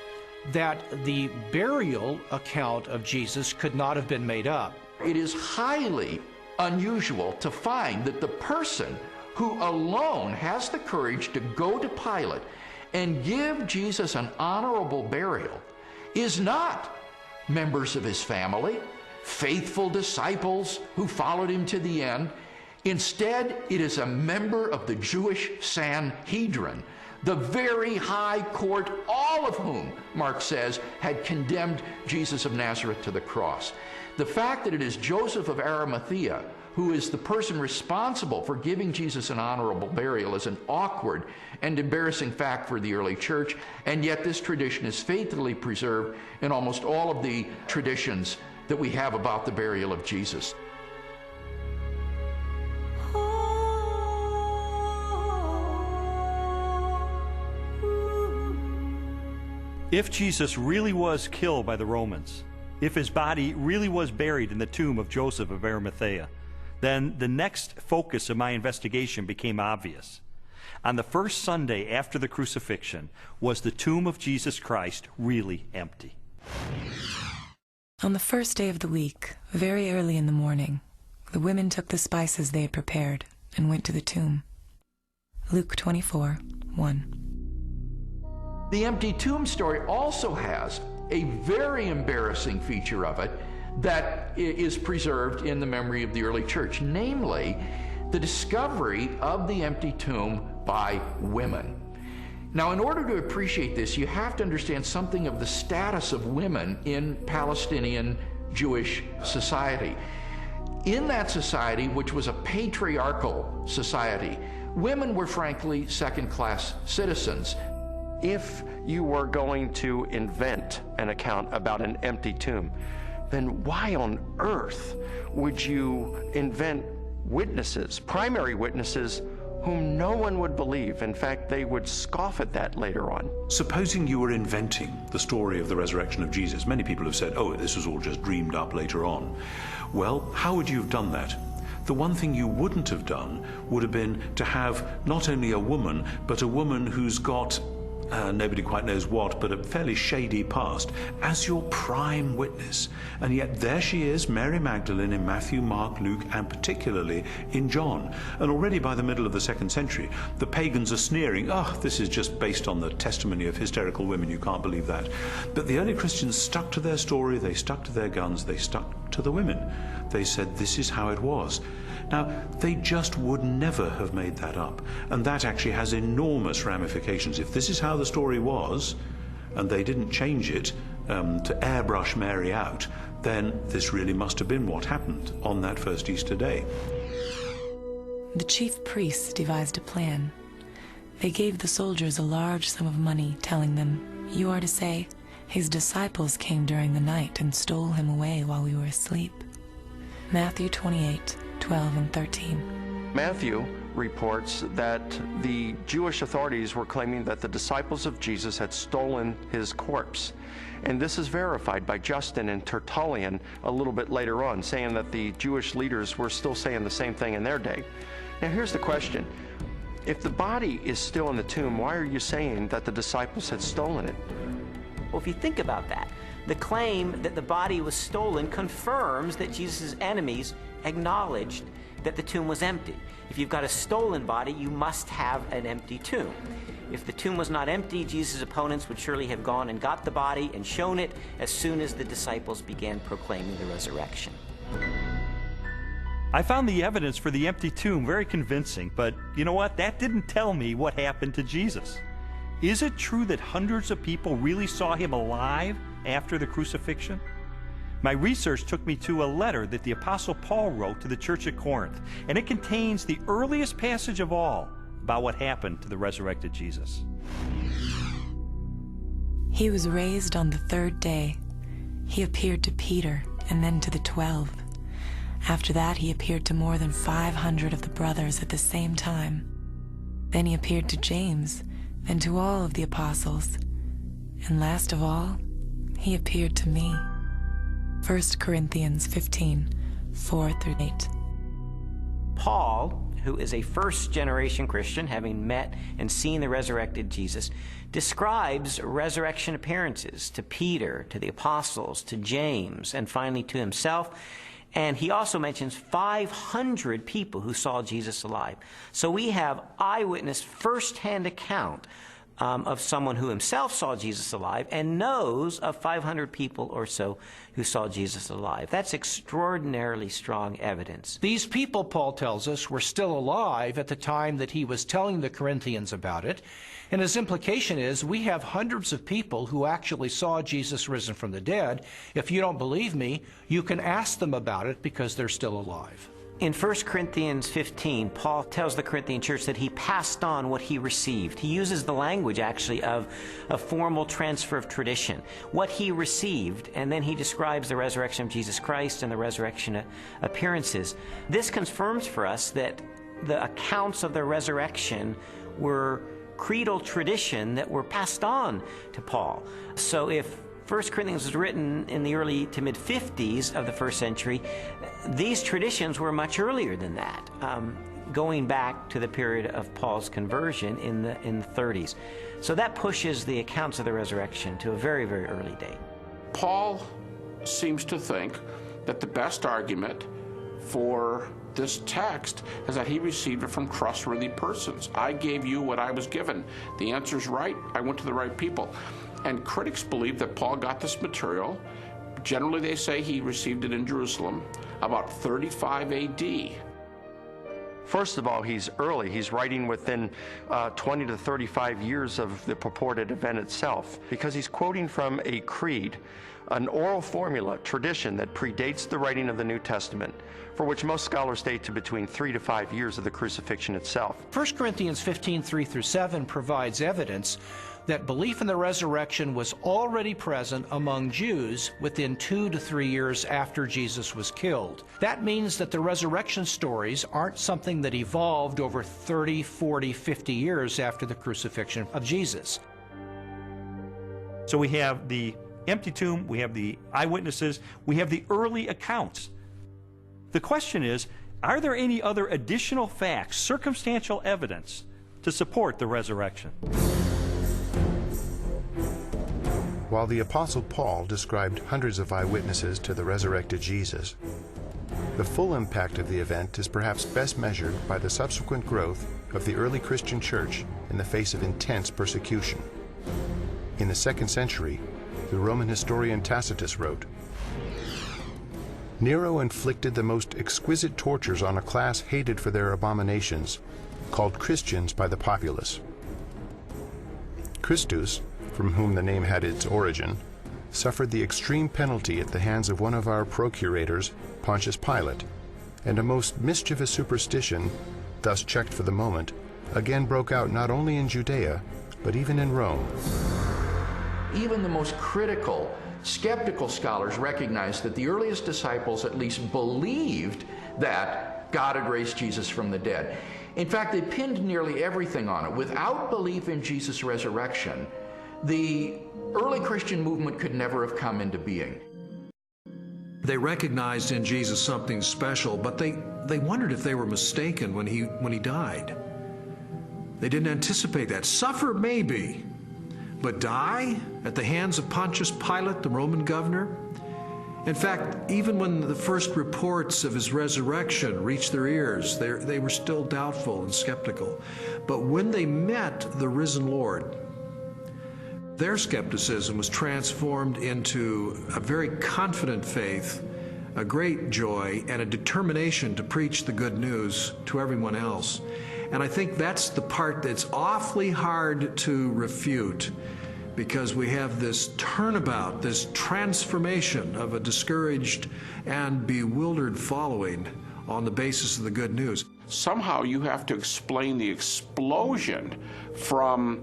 that the burial account of Jesus could not have been made up. It is highly unusual to find that the person who alone has the courage to go to Pilate and give Jesus an honorable burial is not members of his family, faithful disciples who followed him to the end. Instead, it is a member of the Jewish Sanhedrin, the very high court, all of whom, Mark says, had condemned Jesus of Nazareth to the cross. The fact that it is Joseph of Arimathea who is the person responsible for giving Jesus an honorable burial is an awkward and embarrassing fact for the early church, and yet this tradition is faithfully preserved in almost all of the traditions that we have about the burial of Jesus. If Jesus really was killed by the Romans, if his body really was buried in the tomb of Joseph of Arimathea, then the next focus of my investigation became obvious. On the first Sunday after the crucifixion, was the tomb of Jesus Christ really empty? On the first day of the week, very early in the morning, the women took the spices they had prepared and went to the tomb. Luke 24:1. The empty tomb story also has a very embarrassing feature of it that is preserved in the memory of the early church, namely the discovery of the empty tomb by women. Now, in order to appreciate this, you have to understand something of the status of women in Palestinian Jewish society. In that society, which was a patriarchal society, women were frankly second-class citizens. If you were going to invent an account about an empty tomb, then why on earth would you invent witnesses, primary witnesses, whom no one would believe? In fact, they would scoff at that later on. Supposing you were inventing the story of the resurrection of Jesus, many people have said, oh, this was all just dreamed up later on. Well, how would you have done that? The one thing you wouldn't have done would have been to have not only a woman, but a woman who's got nobody quite knows what, but a fairly shady past, as your prime witness. And yet there she is, Mary Magdalene, in Matthew, Mark, Luke, and particularly in John. And already by the middle of the 2nd century, the pagans are sneering, this is just based on the testimony of hysterical women, you can't believe that. But the early Christians stuck to their story, they stuck to their guns, they stuck to the women. They said, this is how it was. Now, they just would never have made that up, and that actually has enormous ramifications. If this is how the story was, and they didn't change it to airbrush Mary out, then this really must have been what happened on that first Easter day. The chief priests devised a plan. They gave the soldiers a large sum of money, telling them, "You are to say, his disciples came during the night and stole him away while we were asleep." Matthew 28:12 and 13. Matthew reports that the Jewish authorities were claiming that the disciples of Jesus had stolen his corpse. And this is verified by Justin and Tertullian a little bit later on, saying that the Jewish leaders were still saying the same thing in their day. Now here's the question. If the body is still in the tomb, why are you saying that the disciples had stolen it? Well, if you think about that, The claim that the body was stolen confirms that Jesus' enemies acknowledged that the tomb was empty. If you've got a stolen body, you must have an empty tomb. If the tomb was not empty, Jesus' opponents would surely have gone and got the body and shown it as soon as the disciples began proclaiming the resurrection. I found the evidence for the empty tomb very convincing, but you know what? That didn't tell me what happened to Jesus. Is it true that hundreds of people really saw him alive after the crucifixion? My research took me to a letter that the Apostle Paul wrote to the church at Corinth, and it contains the earliest passage of all about what happened to the resurrected Jesus. He was raised on the third day. He appeared to Peter and then to the 12. After that, he appeared to more than 500 of the brothers at the same time. Then he appeared to James, then to all of the apostles. And last of all, he appeared to me. 1 Corinthians 15, 4-8. Paul, who is a first-generation Christian, having met and seen the resurrected Jesus, describes resurrection appearances to Peter, to the apostles, to James, and finally to himself. And he also mentions 500 people who saw Jesus alive. So we have eyewitness first-hand account of someone who himself saw Jesus alive and knows of 500 people or so who saw Jesus alive. That's extraordinarily strong evidence. These people, Paul tells us, were still alive at the time that he was telling the Corinthians about it. And his implication is we have hundreds of people who actually saw Jesus risen from the dead. If you don't believe me, you can ask them about it because they're still alive. In 1 Corinthians 15, Paul tells the Corinthian church that he passed on what he received. He uses the language, actually, of a formal transfer of tradition. What he received, and then he describes the resurrection of Jesus Christ and the resurrection appearances. This confirms for us that the accounts of the resurrection were creedal tradition that were passed on to Paul. So if 1 Corinthians was written in the early to mid-50s of the first century, these traditions were much earlier than that, going back to the period of Paul's conversion in the 30s. So that pushes the accounts of the resurrection to a very, very early date. Paul seems to think that the best argument for this text is that he received it from trustworthy persons. I gave you what I was given. The answer's right. I went to the right people. And critics believe that Paul got this material. Generally, they say he received it in Jerusalem about 35 AD. First of all, he's early. He's writing within 20 to 35 years of the purported event itself, because he's quoting from a creed, an oral formula, tradition that predates the writing of the New Testament, for which most scholars date to between 3 to 5 years of the crucifixion itself. 1 Corinthians 15, 3-7 provides evidence that belief in the resurrection was already present among Jews within 2 to 3 years after Jesus was killed. That means that the resurrection stories aren't something that evolved over 30, 40, 50 years after the crucifixion of Jesus. So we have the empty tomb, we have the eyewitnesses, we have the early accounts. The question is, are there any other additional facts, circumstantial evidence, to support the resurrection? While the Apostle Paul described hundreds of eyewitnesses to the resurrected Jesus, the full impact of the event is perhaps best measured by the subsequent growth of the early Christian church in the face of intense persecution. In the 2nd century, the Roman historian Tacitus wrote, "Nero inflicted the most exquisite tortures on a class hated for their abominations, called Christians by the populace. Christus, from whom the name had its origin, suffered the extreme penalty at the hands of one of our procurators, Pontius Pilate, and a most mischievous superstition, thus checked for the moment, again broke out not only in Judea, but even in Rome." Even the most critical, skeptical scholars recognize that the earliest disciples at least believed that God had raised Jesus from the dead. In fact, they pinned nearly everything on it. Without belief in Jesus' resurrection, the early Christian movement could never have come into being. They recognized in Jesus something special, but they wondered if they were mistaken when he died. They didn't anticipate that. Suffer maybe, but die at the hands of Pontius Pilate, the Roman governor? In fact, even when the first reports of his resurrection reached their ears, they were still doubtful and skeptical. But when they met the risen Lord, their skepticism was transformed into a very confident faith, a great joy, and a determination to preach the good news to everyone else. And I think that's the part that's awfully hard to refute, because we have this turnabout, this transformation of a discouraged and bewildered following on the basis of the good news. Somehow you have to explain the explosion from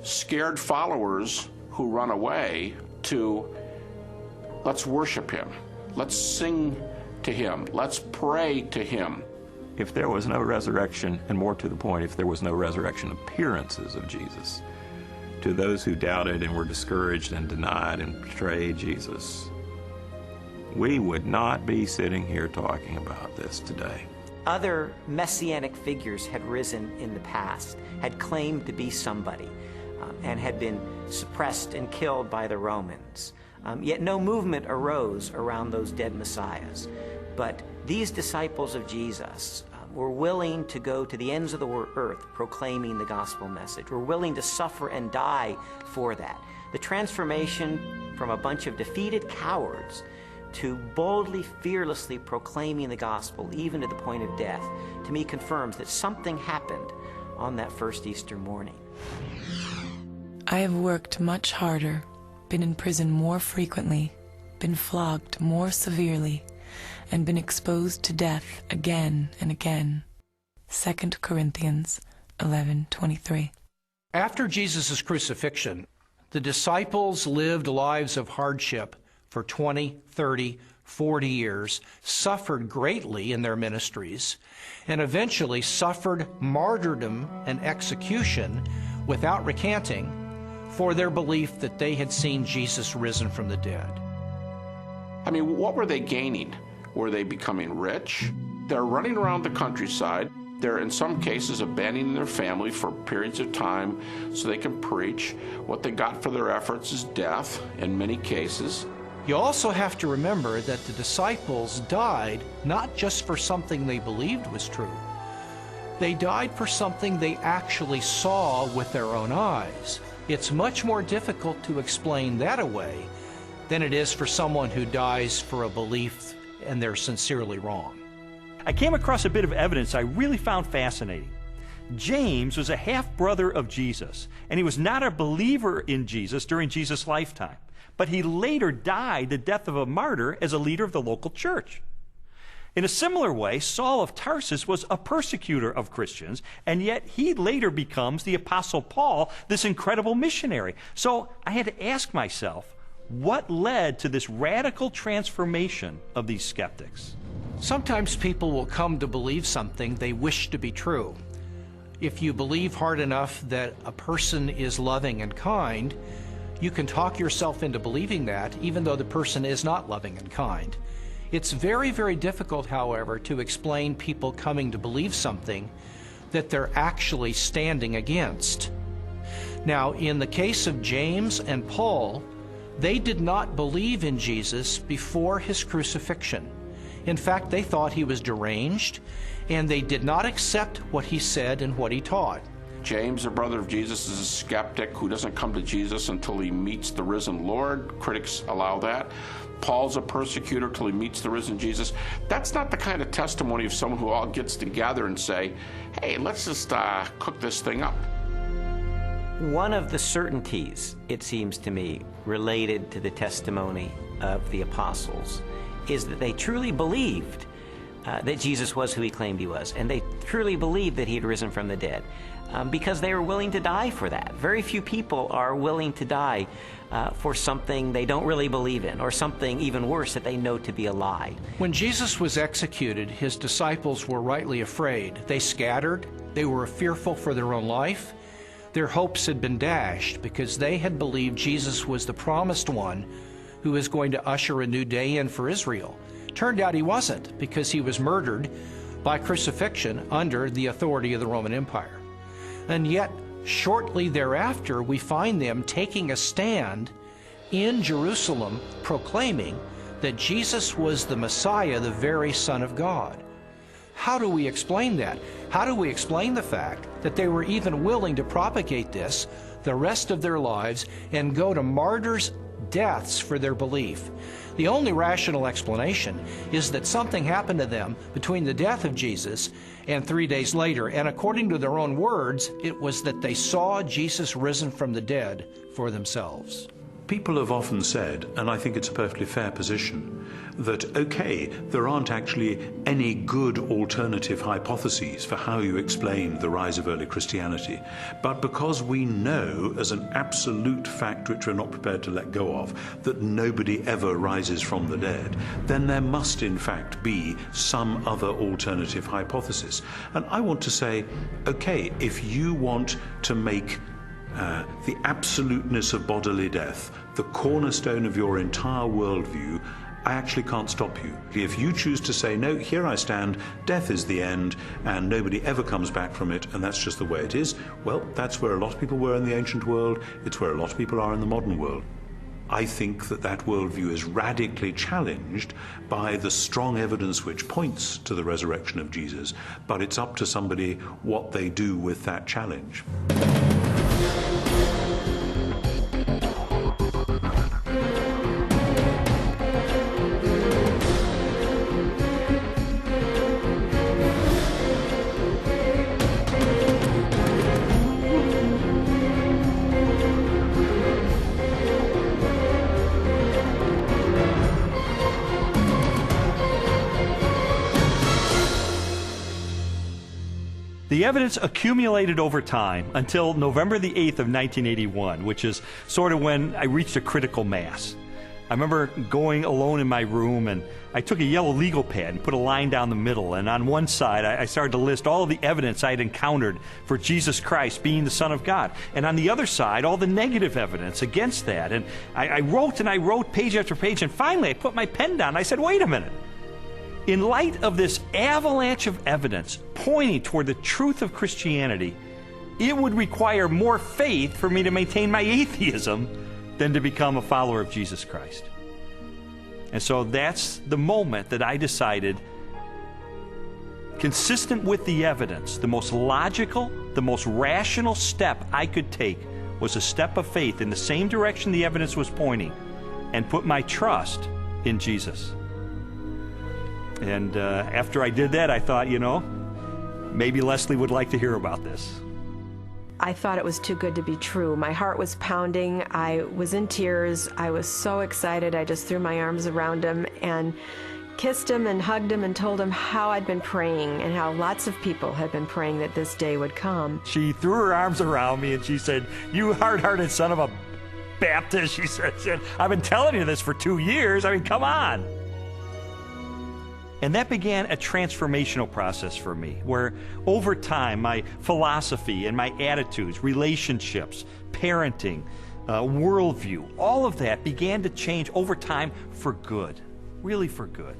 scared followers who run away to let's worship him, let's sing to him, let's pray to him. If there was no resurrection, and more to the point, if there was no resurrection appearances of Jesus, to those who doubted and were discouraged and denied and betrayed Jesus, we would not be sitting here talking about this today. Other messianic figures had risen in the past, had claimed to be somebody, and had been suppressed and killed by the Romans. Yet no movement arose around those dead messiahs. But these disciples of Jesus were willing to go to the ends of the earth proclaiming the gospel message. Were willing to suffer and die for that. The transformation from a bunch of defeated cowards to boldly, fearlessly proclaiming the gospel, even to the point of death, to me confirms that something happened on that first Easter morning. I have worked much harder, been in prison more frequently, been flogged more severely, and been exposed to death again and again. 2 Corinthians 11:23. After Jesus' crucifixion, the disciples lived lives of hardship for 20, 30, 40 years, suffered greatly in their ministries, and eventually suffered martyrdom and execution without recanting for their belief that they had seen Jesus risen from the dead. I mean, what were they gaining? Were they becoming rich? They're running around the countryside. They're, in some cases, abandoning their family for periods of time so they can preach. What they got for their efforts is death, in many cases. You also have to remember that the disciples died not just for something they believed was true. They died for something they actually saw with their own eyes. It's much more difficult to explain that away than it is for someone who dies for a belief and they're sincerely wrong. I came across a bit of evidence I really found fascinating. James was a half-brother of Jesus, and he was not a believer in Jesus during Jesus' lifetime, but he later died the death of a martyr as a leader of the local church. In a similar way, Saul of Tarsus was a persecutor of Christians, and yet he later becomes the Apostle Paul, this incredible missionary. So I had to ask myself, what led to this radical transformation of these skeptics? Sometimes people will come to believe something they wish to be true. If you believe hard enough that a person is loving and kind, you can talk yourself into believing that, even though the person is not loving and kind. It's very, very difficult, however, to explain people coming to believe something that they're actually standing against. Now, in the case of James and Paul, they did not believe in Jesus before his crucifixion. In fact, they thought he was deranged, and they did not accept what he said and what he taught. James, a brother of Jesus, is a skeptic who doesn't come to Jesus until he meets the risen Lord. Critics allow that. Paul's a persecutor till he meets the risen Jesus. That's not the kind of testimony of someone who all gets together and say, hey, let's just cook this thing up. One of the certainties, it seems to me, related to the testimony of the apostles is that they truly believed that Jesus was who he claimed he was, and they truly believed that he had risen from the dead, because they were willing to die for that. Very few people are willing to die for something they don't really believe in, or something even worse that they know to be a lie. When Jesus was executed, his disciples were rightly afraid. They scattered. They were fearful for their own life. Their hopes had been dashed because they had believed Jesus was the promised one who was going to usher a new day in for Israel. Turned out he wasn't, because he was murdered by crucifixion under the authority of the Roman Empire. And yet, Shortly thereafter, we find them taking a stand in Jerusalem proclaiming that Jesus was the Messiah, the very Son of God. How do we explain that? How do we explain the fact that they were even willing to propagate this the rest of their lives and go to martyrs' deaths for their belief? The only rational explanation is that something happened to them between the death of Jesus and 3 days later, and according to their own words, it was that they saw Jesus risen from the dead for themselves. People have often said, and I think it's a perfectly fair position, that, okay, there aren't actually any good alternative hypotheses for how you explain the rise of early Christianity, but because we know as an absolute fact which we're not prepared to let go of, that nobody ever rises from the dead, then there must in fact be some other alternative hypothesis. And I want to say, okay, if you want to make the absoluteness of bodily death the cornerstone of your entire worldview, I actually can't stop you. If you choose to say, no, here I stand, death is the end, and nobody ever comes back from it, and that's just the way it is, well, that's where a lot of people were in the ancient world, it's where a lot of people are in the modern world. I think that that worldview is radically challenged by the strong evidence which points to the resurrection of Jesus, but it's up to somebody what they do with that challenge. The evidence accumulated over time until November the 8th of 1981, which is sort of when I reached a critical mass. I remember going alone in my room, and I took a yellow legal pad and put a line down the middle, and on one side I started to list all of the evidence I had encountered for Jesus Christ being the Son of God, and on the other side all the negative evidence against that. And I wrote page after page, and finally I put my pen down and I said, wait a minute. In light of this avalanche of evidence pointing toward the truth of Christianity, it would require more faith for me to maintain my atheism than to become a follower of Jesus Christ. And so that's the moment that I decided, consistent with the evidence, the most logical, the most rational step I could take was a step of faith in the same direction the evidence was pointing, and put my trust in Jesus. And after I did that, I thought, you know, maybe Leslie would like to hear about this. I thought it was too good to be true. My heart was pounding. I was in tears. I was so excited. I just threw my arms around him and kissed him and hugged him and told him how I'd been praying and how lots of people had been praying that this day would come. She threw her arms around me and she said, "You hard-hearted son of a Baptist," she said, "I've been telling you this for 2 years. I mean, come on." And that began a transformational process for me, where over time my philosophy and my attitudes, relationships, parenting, worldview, all of that began to change over time for good, really for good.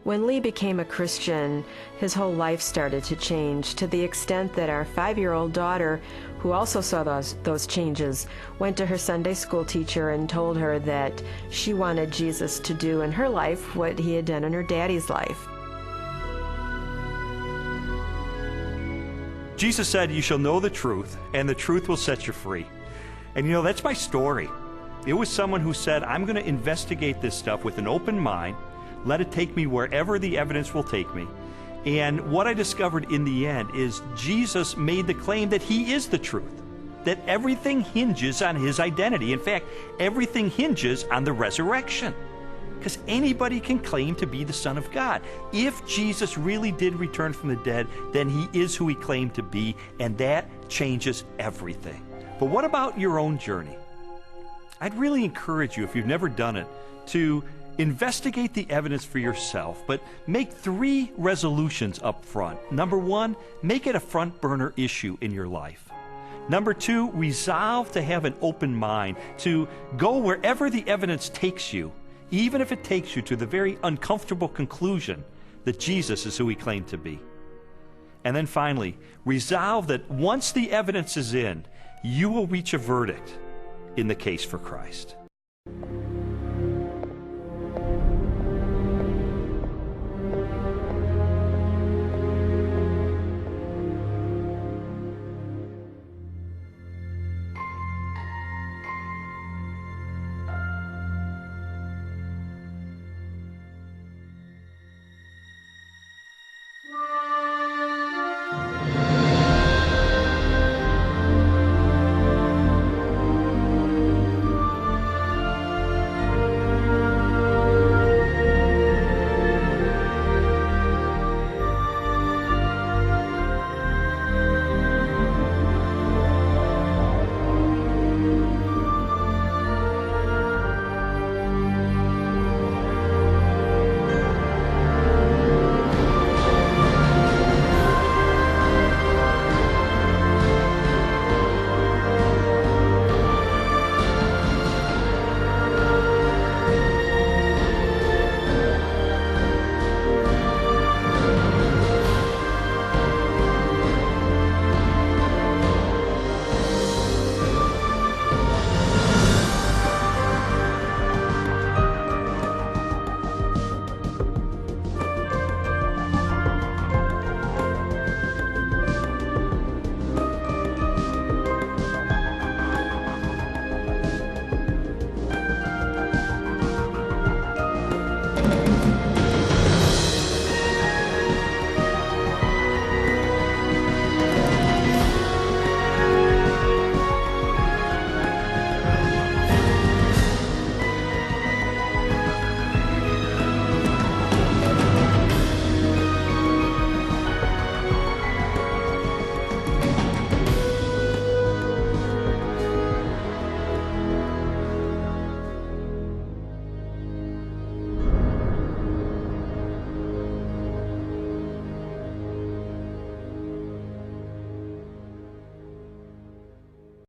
When Lee became a Christian, his whole life started to change, to the extent that our 5-year-old daughter, who also saw those changes, went to her Sunday school teacher and told her that she wanted Jesus to do in her life what he had done in her daddy's life. Jesus said, "You shall know the truth, and the truth will set you free." And you know, that's my story. It was someone who said, I'm going to investigate this stuff with an open mind, let it take me wherever the evidence will take me. And what I discovered in the end is Jesus made the claim that he is the truth, that everything hinges on his identity. In fact, everything hinges on the resurrection, because anybody can claim to be the Son of God. If Jesus really did return from the dead, then he is who he claimed to be, and that changes everything. But what about your own journey? I'd really encourage you, if you've never done it, to investigate the evidence for yourself, but make 3 resolutions up front. Number 1, make it a front burner issue in your life. Number 2, resolve to have an open mind, to go wherever the evidence takes you, even if it takes you to the very uncomfortable conclusion that Jesus is who he claimed to be. And then finally, resolve that once the evidence is in, you will reach a verdict in the case for Christ.